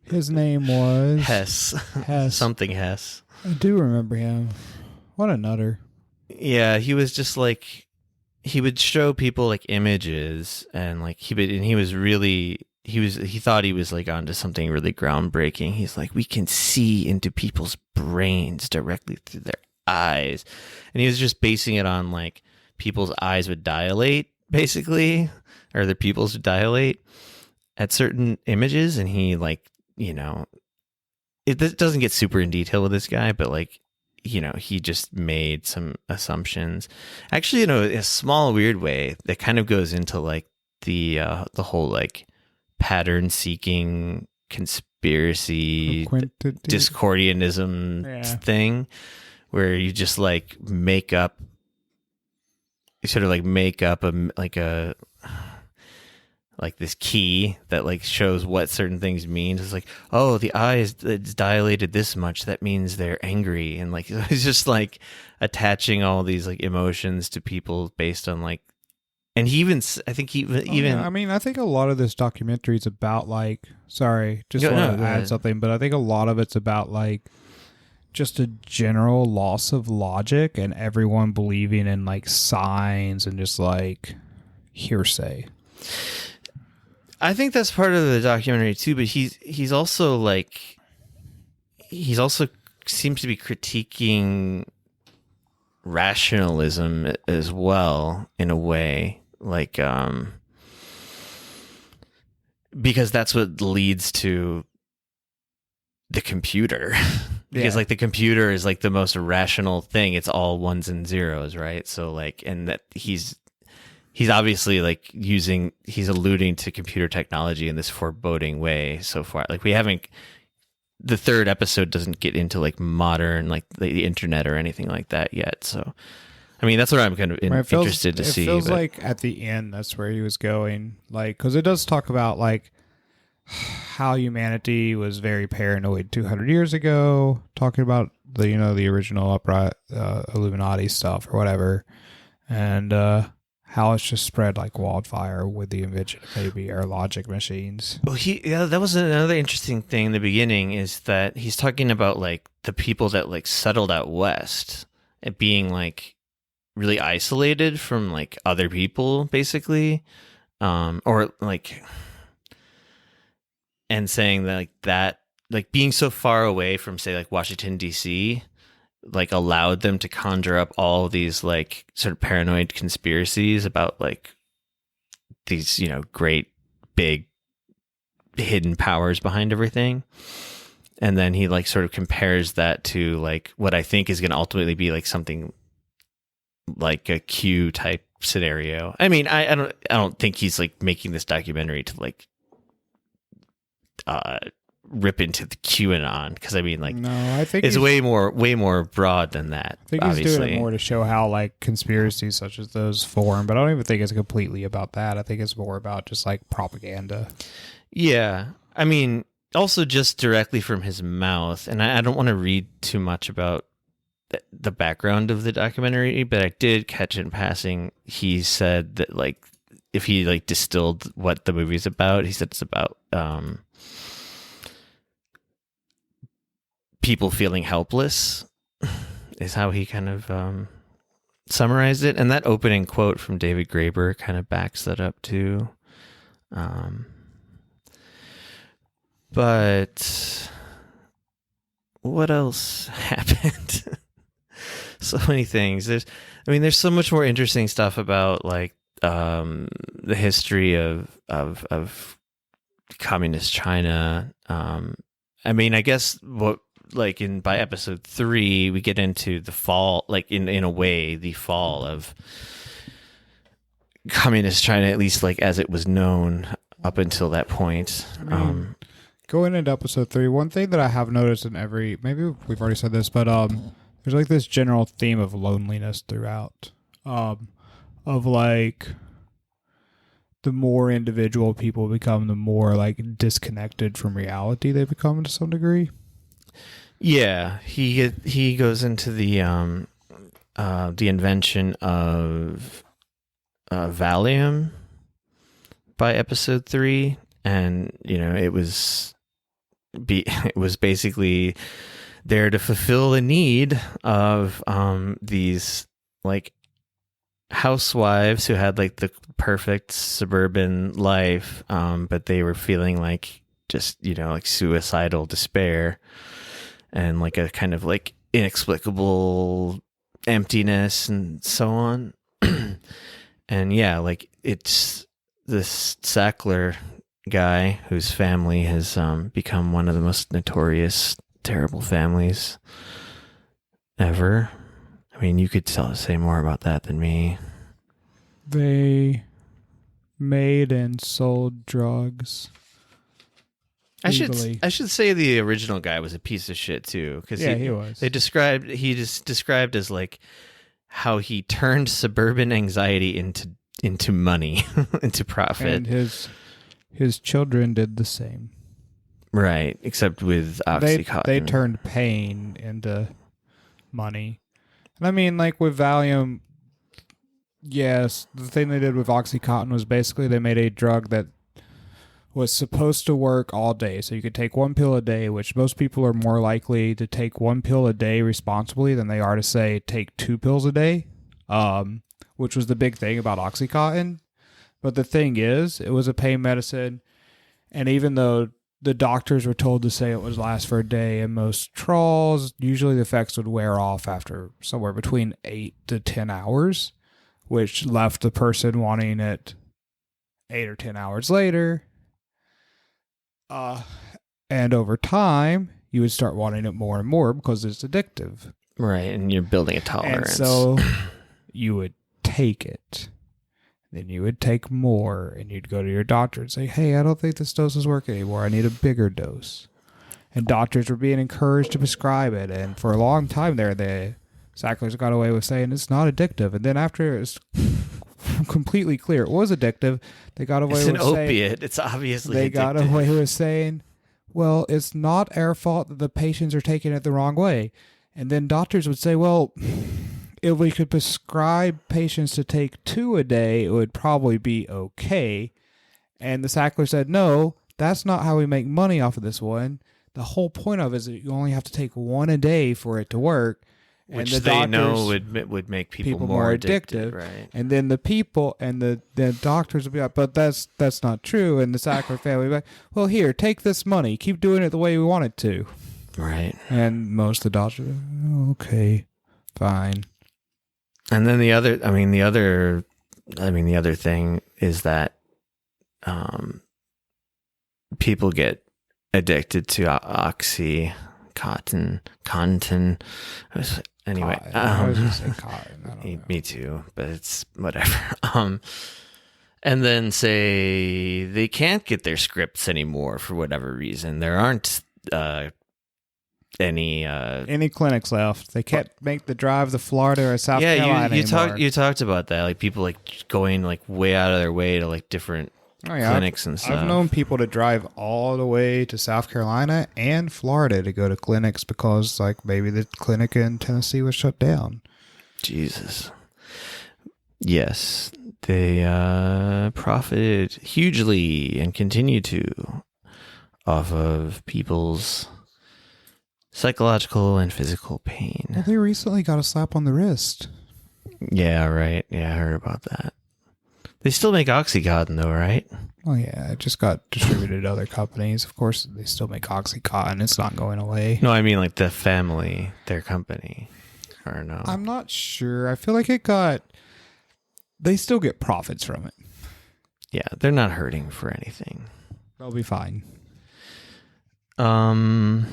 His name was Hess. Something Hess. I do remember him. What a nutter. Yeah, he was just like, he would show people like images, and like he thought he was like onto something really groundbreaking. He's like, we can see into people's brains directly through their eyes. And he was just basing it on like people's eyes would dilate, basically, or their pupils would dilate at certain images. And he like, you know, it doesn't get super in detail with this guy, but like, you know, he just made some assumptions. Actually, in a small weird way that kind of goes into like the whole like pattern seeking conspiracy Discordianism thing, where you just like make up like this key that like shows what certain things mean. It's like, oh, the eye is it's dilated this much, that means they're angry, and like it's just like attaching all these like emotions to people based on like, and he even I think I mean, I think a lot of this documentary is about like, sorry, just want to add something, but I think a lot of it's about like just a general loss of logic and everyone believing in like signs and just like hearsay. I think that's part of the documentary too, but he's also seems to be critiquing rationalism as well in a way, like because that's what leads to the computer. Because like the computer is like the most rational thing. It's all ones and zeros, right? So like, and that he's obviously like he's alluding to computer technology in this foreboding way so far. Like the third episode doesn't get into like modern, like the internet or anything like that yet. So, I mean, that's what I'm kind of interested to see. It feels like at the end, that's where he was going. Like, cause it does talk about like how humanity was very paranoid 200 years ago, talking about the, you know, the original upright Illuminati stuff or whatever. And, how it's just spread like wildfire with the invention of maybe our logic machines. Well, that was another interesting thing in the beginning, is that he's talking about like the people that like settled out west and being like really isolated from like other people, basically, or like, and saying that like being so far away from say like Washington DC like allowed them to conjure up all these like sort of paranoid conspiracies about like these, you know, great big hidden powers behind everything. And then he like sort of compares that to like what I think is going to ultimately be like something like a Q type scenario. I mean, I don't think he's like making this documentary to like rip into the QAnon, because I mean, like, no, I think it's way more broad than that. I think obviously. He's doing it more to show how like conspiracies such as those form, but I don't even think it's completely about that. I think it's more about just like propaganda. Yeah, I mean, also just directly from his mouth, and I don't want to read too much about the background of the documentary, but I did catch in passing. He said that like if he like distilled what the movie's about, he said it's about people feeling helpless is how he kind of summarized it. And that opening quote from David Graeber kind of backs that up too. But what else happened? So many things. There's so much more interesting stuff about like the history of communist China. I mean, I guess what like by episode 3 we get into the fall, like in a way the fall of communist China, at least like as it was known up until that point. Going into episode 3, one thing that I have noticed in maybe we've already said this, but there's like this general theme of loneliness throughout, of like the more individual people become, the more like disconnected from reality they become to some degree. Yeah, he goes into the invention of Valium by episode 3, and you know it was basically there to fulfill the need of these like housewives who had like the perfect suburban life, but they were feeling like just, you know, like suicidal despair and like a kind of like inexplicable emptiness and so on. And yeah, like it's this Sackler guy whose family has become one of the most notorious, terrible families ever. I mean, you could say more about that than me. They made and sold drugs. I should say the original guy was a piece of shit too, because he was. He just described as like how he turned suburban anxiety into money, into profit, and his children did the same. Right, except with OxyContin. They turned pain into money. And I mean, like with Valium, yes, the thing they did with OxyContin was basically they made a drug that was supposed to work all day. So you could take one pill a day, which most people are more likely to take one pill a day responsibly than they are to, say, take 2 pills a day, which was the big thing about OxyContin. But the thing is, it was a pain medicine, and even though the doctors were told to say it would last for a day, in most trials, usually the effects would wear off after somewhere between 8 to 10 hours, which left the person wanting it 8 or 10 hours later. And over time, you would start wanting it more and more because it's addictive. Right, and you're building a tolerance. And so you would take it. Then you would take more, and you'd go to your doctor and say, hey, I don't think this dose is working anymore. I need a bigger dose. And doctors were being encouraged to prescribe it. And for a long time there, the Sacklers got away with saying it's not addictive. And then after it was completely clear it was addictive, they got away with saying... It's an opiate. It's obviously They addictive. got away with saying, well, it's not our fault that the patients are taking it the wrong way. And then doctors would say, well, if we could prescribe patients to take 2 a day, it would probably be okay. And the Sackler said, no, that's not how we make money off of this one. The whole point of it is that you only have to take 1 a day for it to work. Which and they know would make people more addicted, right? And then the people and the doctors would be like, but that's not true. And the Sackler family would be like, well, here, take this money. Keep doing it the way we want it to. Right. And most of the doctors are like, oh, okay, fine. And then the other thing is that people get addicted to OxyContin. Anyway, I was just saying cotton. I don't know. Me too, but it's whatever. And then say they can't get their scripts anymore for whatever reason. There aren't any clinics left. They can't make the drive to Florida or South Carolina anymore. You talked about that, like people like going like way out of their way to like different clinics and stuff. I've known people to drive all the way to South Carolina and Florida to go to clinics because like maybe the clinic in Tennessee was shut down. Jesus. Yes, they profited hugely and continue to off of people's psychological and physical pain. Well, they recently got a slap on the wrist. Yeah, right. Yeah, I heard about that. They still make OxyContin though, right? Oh yeah, it just got distributed to other companies. Of course, they still make OxyContin. It's not going away. No, I mean like the family, their company, or no? I'm not sure. I feel like they still get profits from it. Yeah, they're not hurting for anything. They'll be fine. Man,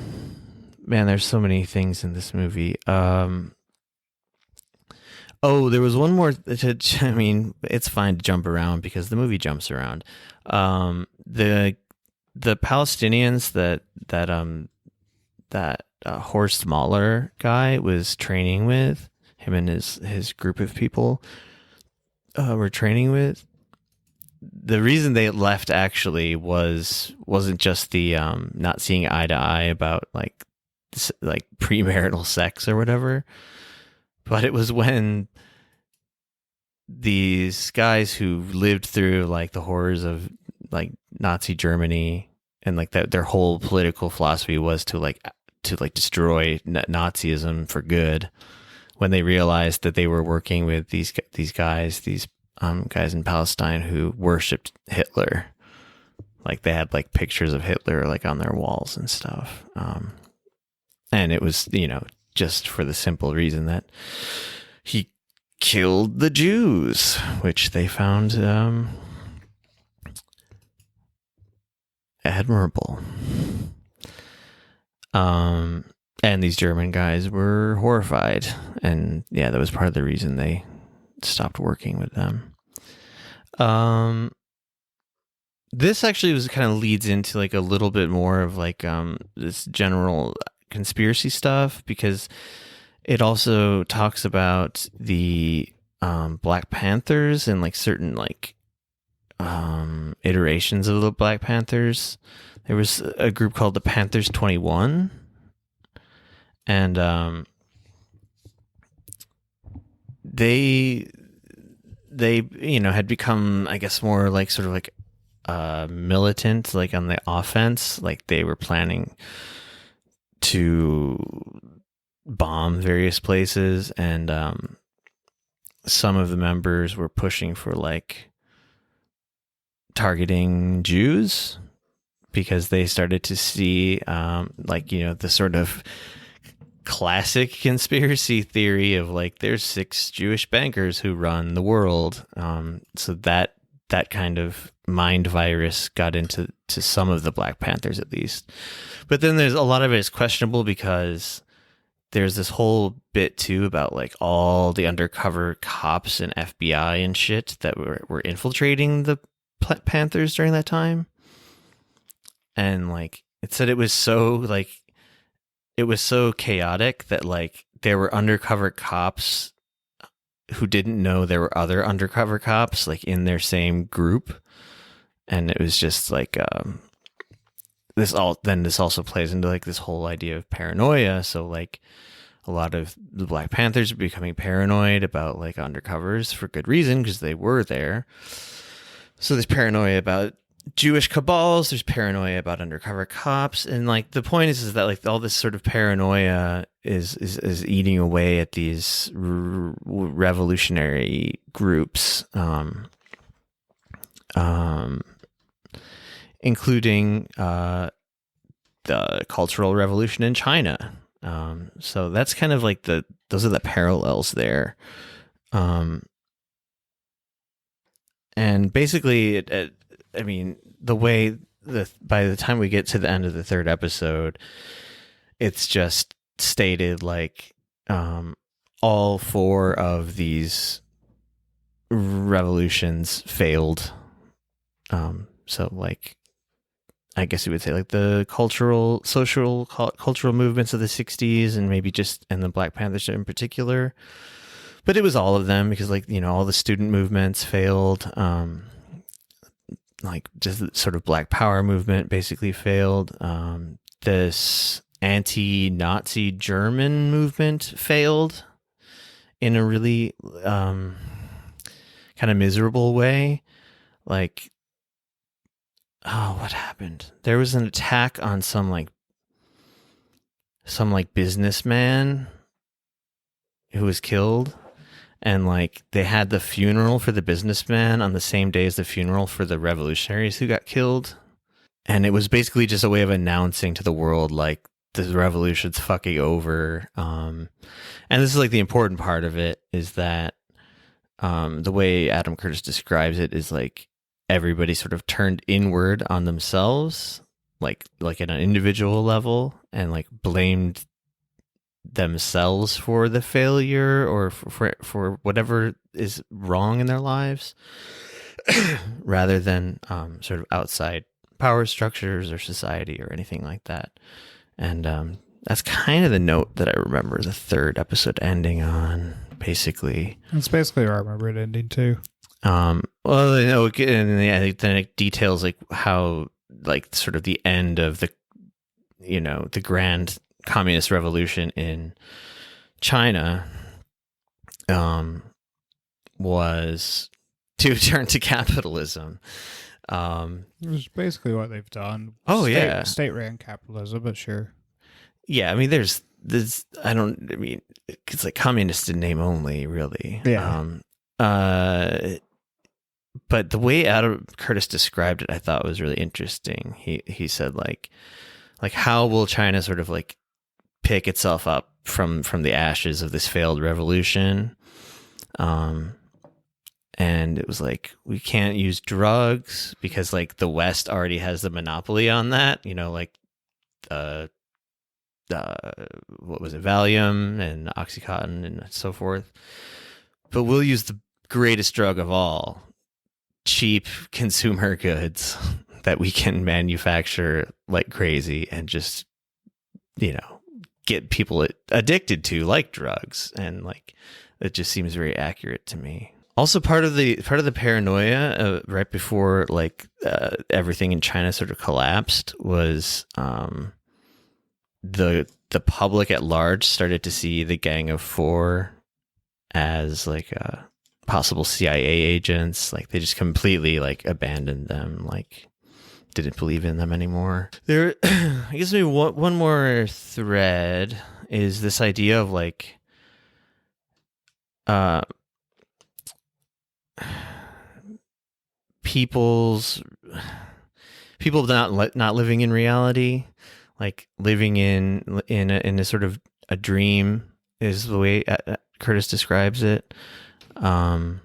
there's so many things in this movie. Oh, there was one more. I mean, it's fine to jump around because the movie jumps around. The Palestinians that Horst Mahler guy was training with, him and his group of people were training with. The reason they left actually wasn't just the not seeing eye to eye about like premarital sex or whatever. But it was when these guys who lived through like the horrors of like Nazi Germany and like that their whole political philosophy was to destroy Nazism for good. When they realized that they were working with these guys in Palestine who worshipped Hitler, like they had like pictures of Hitler like on their walls and stuff, and it was just for the simple reason that he killed the Jews, which they found admirable. And these German guys were horrified, and yeah, that was part of the reason they stopped working with them. This actually was kind of leads into like a little bit more of like this general conspiracy stuff, because it also talks about the Black Panthers and like certain like iterations of the Black Panthers. There was a group called the Panthers 21, and they had become, I guess, more like sort of like militant, like on the offense. Like they were planning to bomb various places, and some of the members were pushing for like targeting Jews, because they started to see the sort of classic conspiracy theory of like there's 6 Jewish bankers who run the world. So that kind of mind virus got into some of the Black Panthers, at least. But then there's a lot of it is questionable, because there's this whole bit too about like all the undercover cops and FBI and shit that were infiltrating the Panthers during that time. And like it said it was so chaotic that like there were undercover cops who didn't know there were other undercover cops like in their same group. And it was just like this also plays into like this whole idea of paranoia. So like a lot of the Black Panthers are becoming paranoid about like undercovers for good reason, because they were there. So there's paranoia about Jewish cabals, there's paranoia about undercover cops, and like the point is that like all this sort of paranoia is eating away at these revolutionary groups, including the Cultural Revolution in China. So that's kind of like those are the parallels there. And basically, I mean, the way by the time we get to the end of the 3rd episode, it's just stated like all 4 of these revolutions failed. So like, I guess you would say like the cultural movements of the 60s, and maybe and the Black Panthers in particular. But it was all of them, because like, all the student movements failed. Like just the sort of Black Power movement basically failed. This anti-Nazi German movement failed in a really kind of miserable way. Like, what happened? There was an attack on some businessman who was killed. And like they had the funeral for the businessman on the same day as the funeral for the revolutionaries who got killed. And it was basically just a way of announcing to the world like the revolution's fucking over. And this is like the important part of it, is that the way Adam Curtis describes it is like everybody sort of turned inward on themselves, like at an individual level, and like blamed themselves for the failure or for whatever is wrong in their lives, rather than sort of outside power structures or society or anything like that. And that's kind of the note that I remember the 3rd episode ending on, basically. That's basically where I remember it ending too. Well, and then it details like how like sort of the end of the grand communist revolution in China was to turn to capitalism. It was basically what they've done. State-ran capitalism, but sure. Yeah, I mean, there's it's like communist in name only, really. Yeah. But the way Adam Curtis described it, I thought was really interesting. He said like how will China sort of like pick itself up from the ashes of this failed revolution. And it was like, we can't use drugs because like the West already has the monopoly on that, like what was it, Valium and Oxycontin and so forth. But we'll use the greatest drug of all, cheap consumer goods that we can manufacture like crazy and just, get people addicted to, like drugs. And like, it just seems very accurate to me. Also, part of the paranoia right before like everything in China sort of collapsed was the public at large started to see the Gang of Four as like possible CIA agents. Like they just completely like abandoned them, like didn't believe in them anymore. There, I guess maybe one more thread is this idea of like people not living in reality, like living in a sort of a dream is the way Curtis describes it. And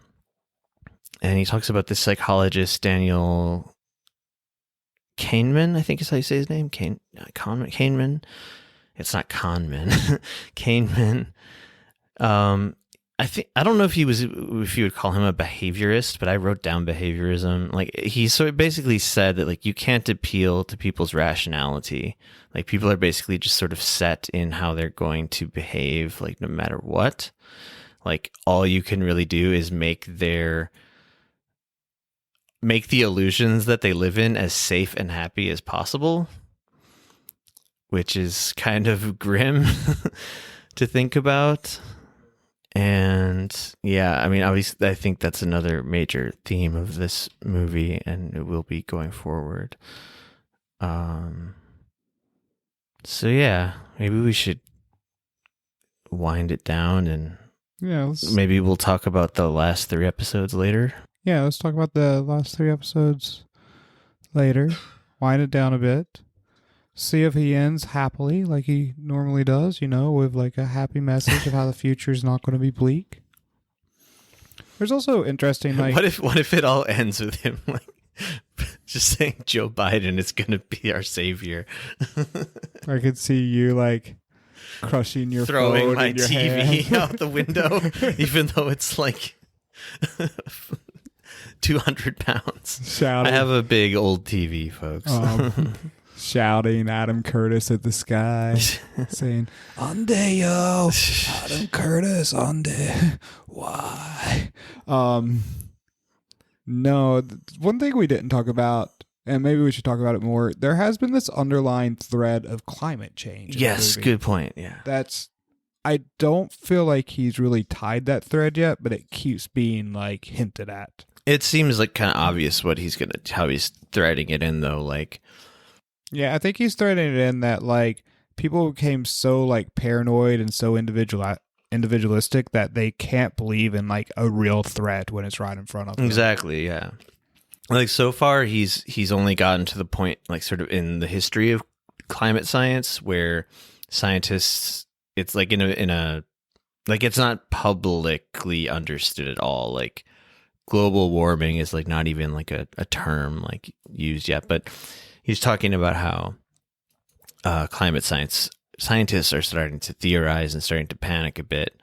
he talks about this psychologist Daniel Kahneman, I think is how you say his name. Kahneman. It's not Kahneman. Kahneman. I don't know if you would call him a behaviorist, but I wrote down behaviorism. Like he sort of basically said that like you can't appeal to people's rationality. Like people are basically just sort of set in how they're going to behave, like no matter what. Like all you can really do is make the illusions that they live in as safe and happy as possible, which is kind of grim to think about. And yeah, I mean, obviously, I think that's another major theme of this movie, and it will be going forward. So yeah, maybe we should wind it down, and maybe we'll talk about the last 3 episodes later. Yeah, let's talk about the last 3 episodes later. Wind it down a bit. See if he ends happily like he normally does, with like a happy message of how the future is not going to be bleak. There's also interesting, like... What if it all ends with him like just saying Joe Biden is going to be our savior? I could see you like crushing your throwing phone my in your TV hand. out the window, even though it's like 200 pounds. Shouting. I have a big old TV, folks. Shouting Adam Curtis at the sky, saying, "Ande yo, Adam Curtis, ande." Why? No, one thing we didn't talk about, and maybe we should talk about it more. There has been this underlying thread of climate change. Yes, good point. Yeah, I don't feel like he's really tied that thread yet, but it keeps being like hinted at. It seems like kind of obvious how he's threading it in, though. Like. Yeah, I think he's threading it in that like people became so like paranoid and so individualistic that they can't believe in like a real threat when it's right in front of them. Exactly, yeah. Like so far he's only gotten to the point like sort of in the history of climate science where scientists, it's like in a like it's not publicly understood at all. Like global warming is like not even like a term like used yet, but he's talking about how climate scientists are starting to theorize and starting to panic a bit,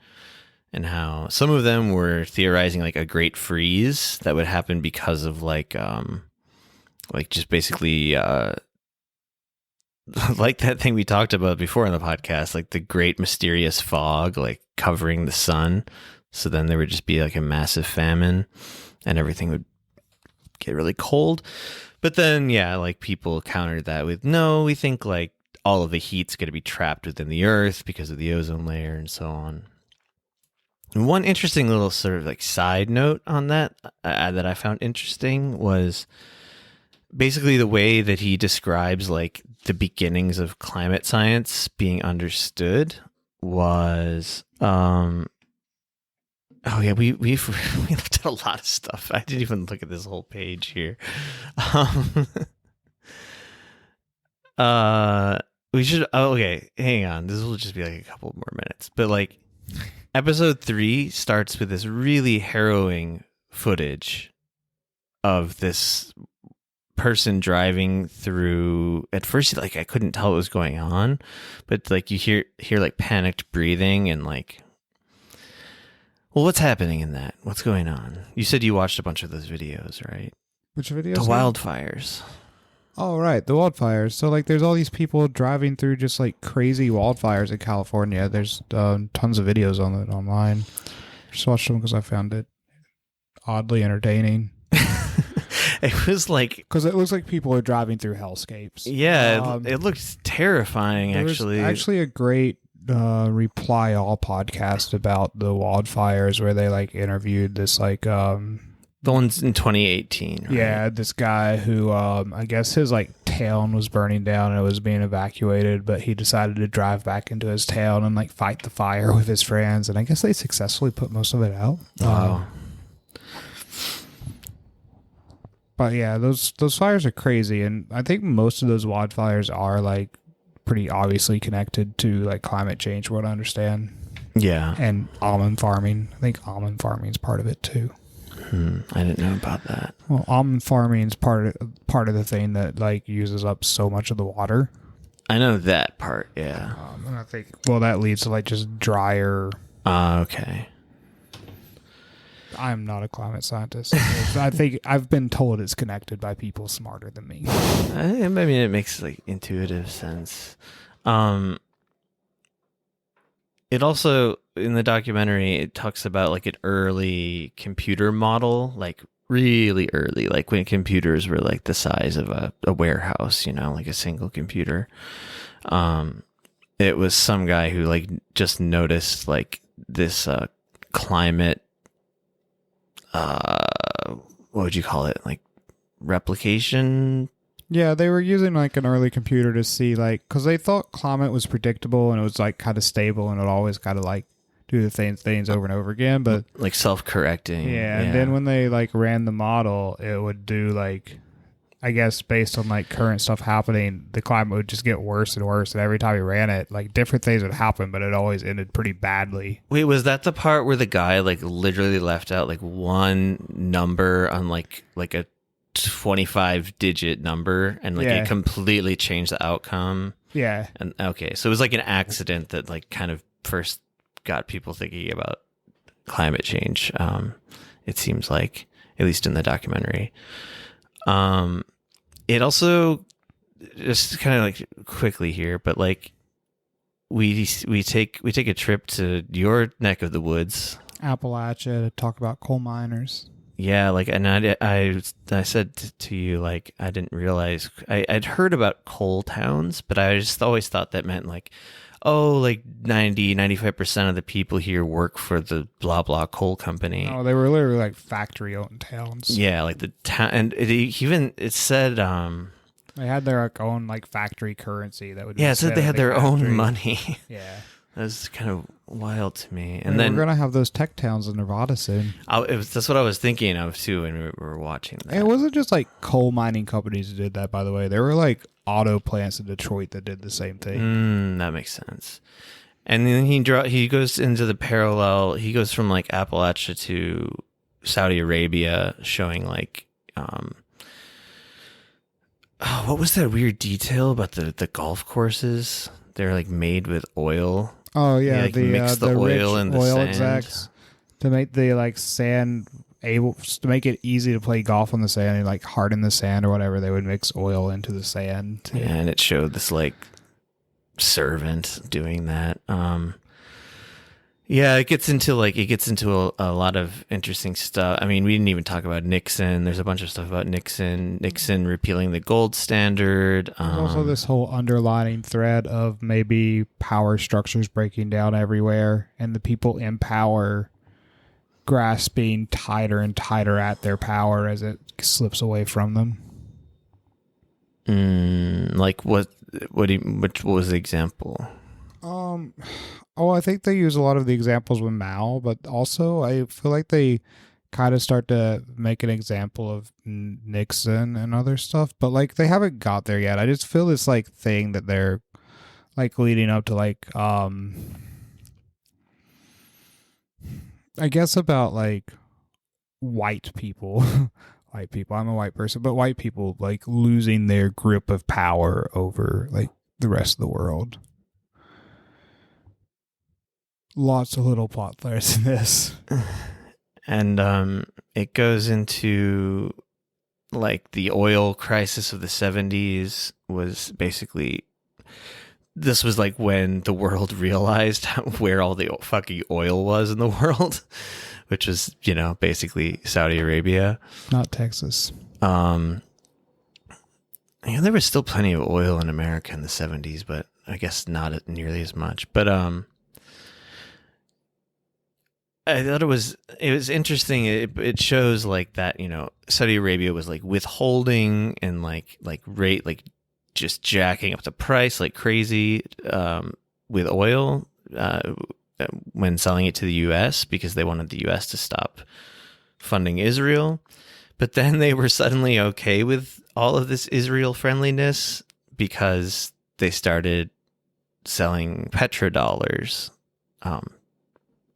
and how some of them were theorizing like a great freeze that would happen because of like just basically like that thing we talked about before in the podcast, like the great mysterious fog like covering the sun. So then there would just be like a massive famine and everything would get really cold. But then, yeah, like people countered that with, no, we think like all of the heat's going to be trapped within the earth because of the ozone layer and so on. And one interesting little sort of like side note on that that I found interesting was basically the way that he describes like the beginnings of climate science being understood was, oh yeah, we looked at a lot of stuff. I didn't even look at this whole page here. We should. Oh, okay, hang on. This will just be like a couple more minutes. But like, episode 3 starts with this really harrowing footage of this person driving through. At first, like I couldn't tell what was going on, but like you hear like panicked breathing and like. Well, what's happening in that? What's going on? You said you watched a bunch of those videos, right? Which videos? The wildfires. Oh, right. The wildfires. So, like, there's all these people driving through just, like, crazy wildfires in California. There's tons of videos on it online. Just watched them because I found it oddly entertaining. It was like... Because it looks like people are driving through hellscapes. Yeah, it looks terrifying, actually. Actually a great Reply All podcast about the wildfires where they, like, interviewed this, like... the ones in 2018, right? Yeah, this guy who, I guess his, like, town was burning down and it was being evacuated, but he decided to drive back into his town and, like, fight the fire with his friends, and I guess they successfully put most of it out. Wow. But, yeah, those fires are crazy, and I think most of those wildfires are, like, pretty obviously connected to, like, climate change, what I understand. Yeah. And almond farming. I think almond farming is part of it, too. I didn't know about that. Well, almond farming is part of the thing that like uses up so much of the water. I know that part. Yeah. And I think that leads to like just drier. Okay. I'm not a climate scientist. I think I've been told it's connected by people smarter than me. I mean, it makes like intuitive sense. It also, in the documentary, it talks about like an early computer model, like really early, like when computers were like the size of a warehouse, you know, like a single computer. It was some guy who like just noticed like this climate, what would you call it? Like replication. Yeah, they were using like an early computer to see like, because they thought climate was predictable and it was like kind of stable and it always got to like do the same things over and over again, but like self-correcting. Yeah, and then when they like ran the model, it would do like, I guess based on like current stuff happening, the climate would just get worse and worse, and every time you ran it, like different things would happen, but it always ended pretty badly. Wait, was that the part where the guy like literally left out like one number on like a 25-digit number and like it completely changed the outcome? Yeah. And okay, so it was like an accident that like kind of first got people thinking about climate change. It seems like, at least in the documentary. It also, just kind of like quickly here, but like we take a trip to your neck of the woods, Appalachia, to talk about coal miners. Yeah, like, and I said to you, like, I didn't realize, I'd heard about coal towns, but I just always thought that meant like, oh, like 95% of the people here work for the blah blah coal company. Oh, they were literally like factory owned towns. Yeah, like the town, and it said they had their like, own like factory currency that would. Yeah, it said they had their own money. Yeah. That was kind of wild to me. And yeah, then we're gonna have those tech towns in Nevada soon. That's what I was thinking of too when we were watching that. And it wasn't just like coal mining companies that did that, by the way. There were like auto plants in Detroit that did the same thing. That makes sense. And then he goes into the parallel. He goes from like Appalachia to Saudi Arabia, showing like, what was that weird detail about the golf courses? They're like made with oil. Oh yeah, like mix the oil and the oil sand extracts to make the like sand to make it easy to play golf on the sand and like harden the sand or whatever. They would mix oil into the sand. Yeah, and it showed this like servant doing that. Yeah, it gets into a lot of interesting stuff. I mean, we didn't even talk about Nixon. There's a bunch of stuff about Nixon repealing the gold standard. There's also this whole underlining thread of maybe power structures breaking down everywhere and the people in power grasping tighter and tighter at their power as it slips away from them. Like what was the example? I think they use a lot of the examples with Mao, but also I feel like they kind of start to make an example of Nixon and other stuff, but like they haven't got there yet. I just feel this like thing that they're like leading up to like I guess about like white people. White people. I'm a white person, but white people like losing their grip of power over like the rest of the world. Lots of little plot threads in this. And it goes into like the oil crisis of the 70s was basically, this was like when the world realized where all the fucking oil was in the world, which was, you know, basically Saudi Arabia. Not Texas. You know, there was still plenty of oil in America in the 70s, but I guess not nearly as much. But I thought it was interesting. It shows like that, you know, Saudi Arabia was like withholding and like rate, like just jacking up the price like crazy with oil when selling it to the U.S. because they wanted the U.S. to stop funding Israel. But then they were suddenly okay with all of this Israel friendliness because they started selling petrodollars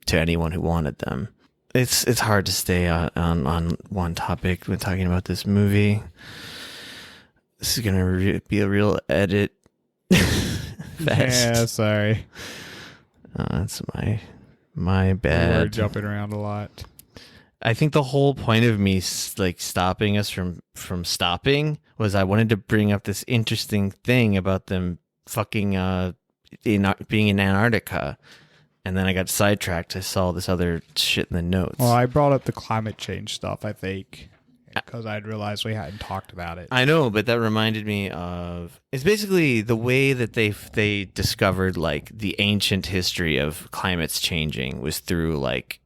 to anyone who wanted them. It's hard to stay on one topic when talking about this movie. This is gonna be a real edit fest. Yeah, sorry. That's my bad. We're jumping around a lot. I think the whole point of me like stopping us from stopping was I wanted to bring up this interesting thing about them fucking being in Antarctica. And then I got sidetracked. I saw this other shit in the notes. Well, I brought up the climate change stuff, I think, because I'd realized we hadn't talked about it. I know, but that reminded me of... It's basically the way that they discovered, like, the ancient history of climates changing was through, like,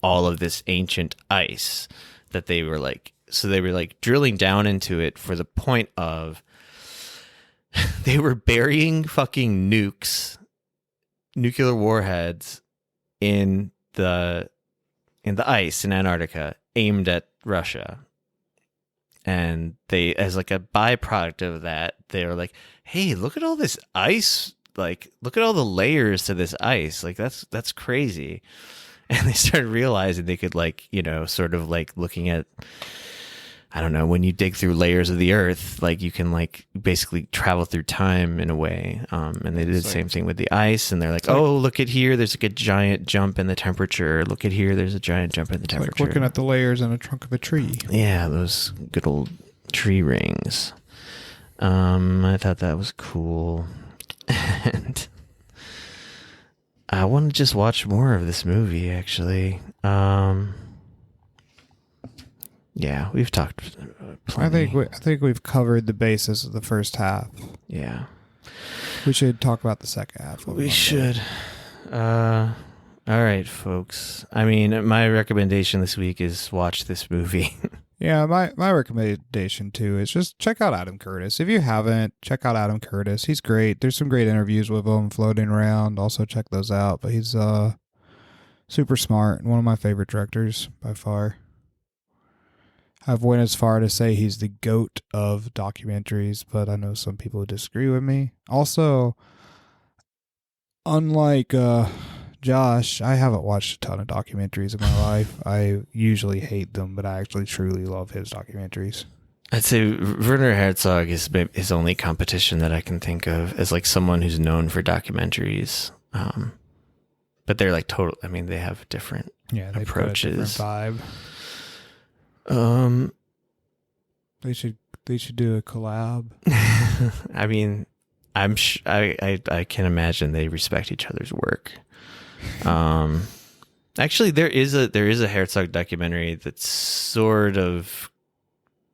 all of this ancient ice that they were, like... So they were, like, drilling down into it for the point of... They were burying fucking nuclear warheads in the ice in Antarctica aimed at Russia. And they, as like a byproduct of that, they were like, hey, look at all this ice. Like, look at all the layers to this ice. Like, that's crazy. And they started realizing they could, like, you know, sort of like looking at, I don't know, when you dig through layers of the earth, like you can like basically travel through time in a way. And they did the same thing with the ice. And they're like, oh, look at here. There's like a giant jump in the temperature. Look at here. There's a giant jump in the temperature. Like looking at the layers in the trunk of a tree. Yeah, those good old tree rings. I thought that was cool. And I want to just watch more of this movie, actually. Yeah, we've talked plenty. I think we've covered the basis of the first half. Yeah. We should talk about the second half. We should. All right, folks. I mean, my recommendation this week is watch this movie. Yeah, my recommendation too is just check out Adam Curtis. If you haven't, check out Adam Curtis. He's great. There's some great interviews with him floating around. Also check those out. But he's super smart and one of my favorite directors by far. I've went as far to say he's the GOAT of documentaries, but I know some people disagree with me. Also, unlike Josh, I haven't watched a ton of documentaries in my life. I usually hate them, but I actually truly love his documentaries. I'd say Werner Herzog is his only competition that I can think of as like someone who's known for documentaries. But they're like total. I mean, they have different approaches. Put a different vibe. They should do a collab. I mean, I can imagine they respect each other's work. Actually, there is a Herzog documentary that's sort of,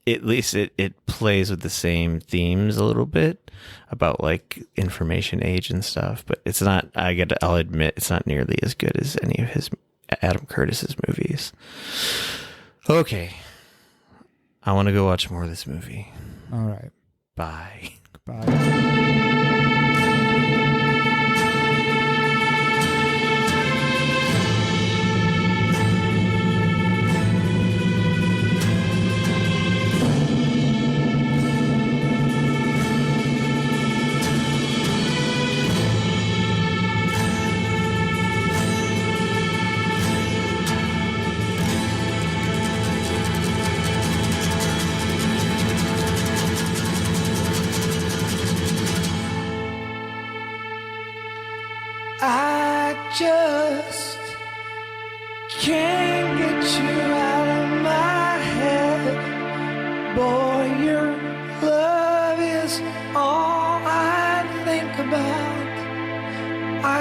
at least it plays with the same themes a little bit about like information age and stuff, but it's not. I'll admit it's not nearly as good as any of his Adam Curtis's movies. Okay. I want to go watch more of this movie. All right. Bye. Bye.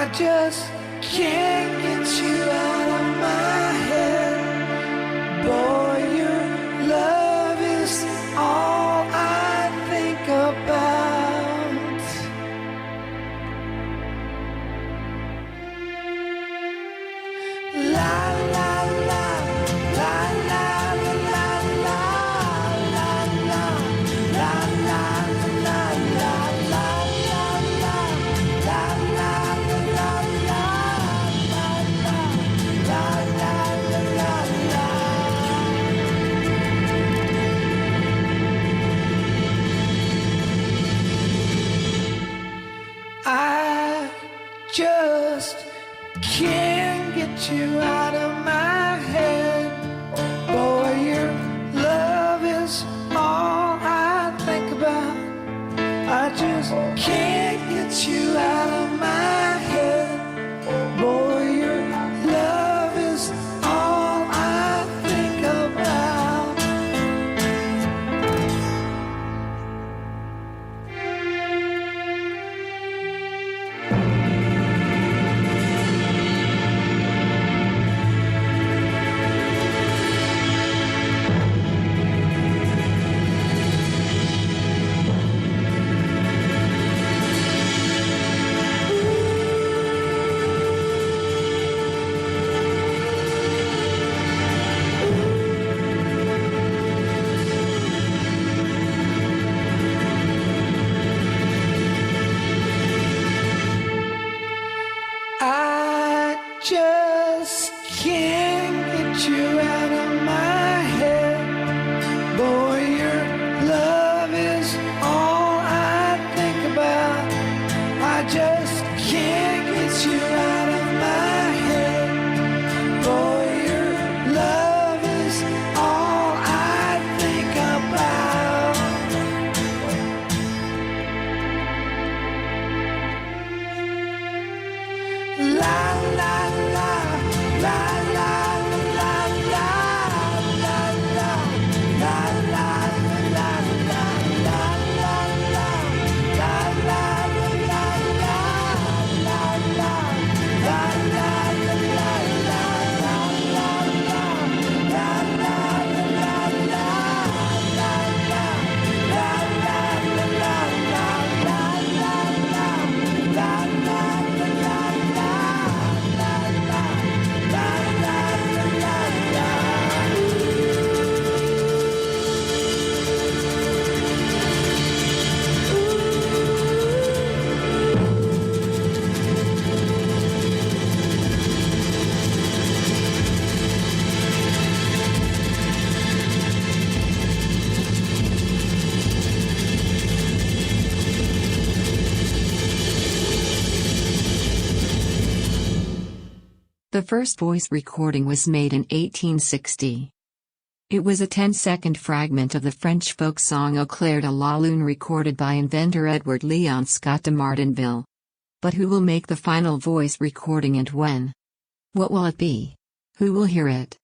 I just can't get you out of my head. Boy, your love is all I think about. La la la, la la la la la la la la la la la la I just can't get you out of my head. Boy, your love is all I think about. I just can't get you out of my head. Boy, your love is all I think about. I just can't get you out of my head. Boy, your love is all I think about. I just can't get you out of my head. Boy, your love is all I think about. La la la la la la la la la la la la The first voice recording was made in 1860. It was a 10-second fragment of the French folk song Au clair de la lune recorded by inventor Edward Leon Scott de Martinville. But who will make the final voice recording and when? What will it be? Who will hear it?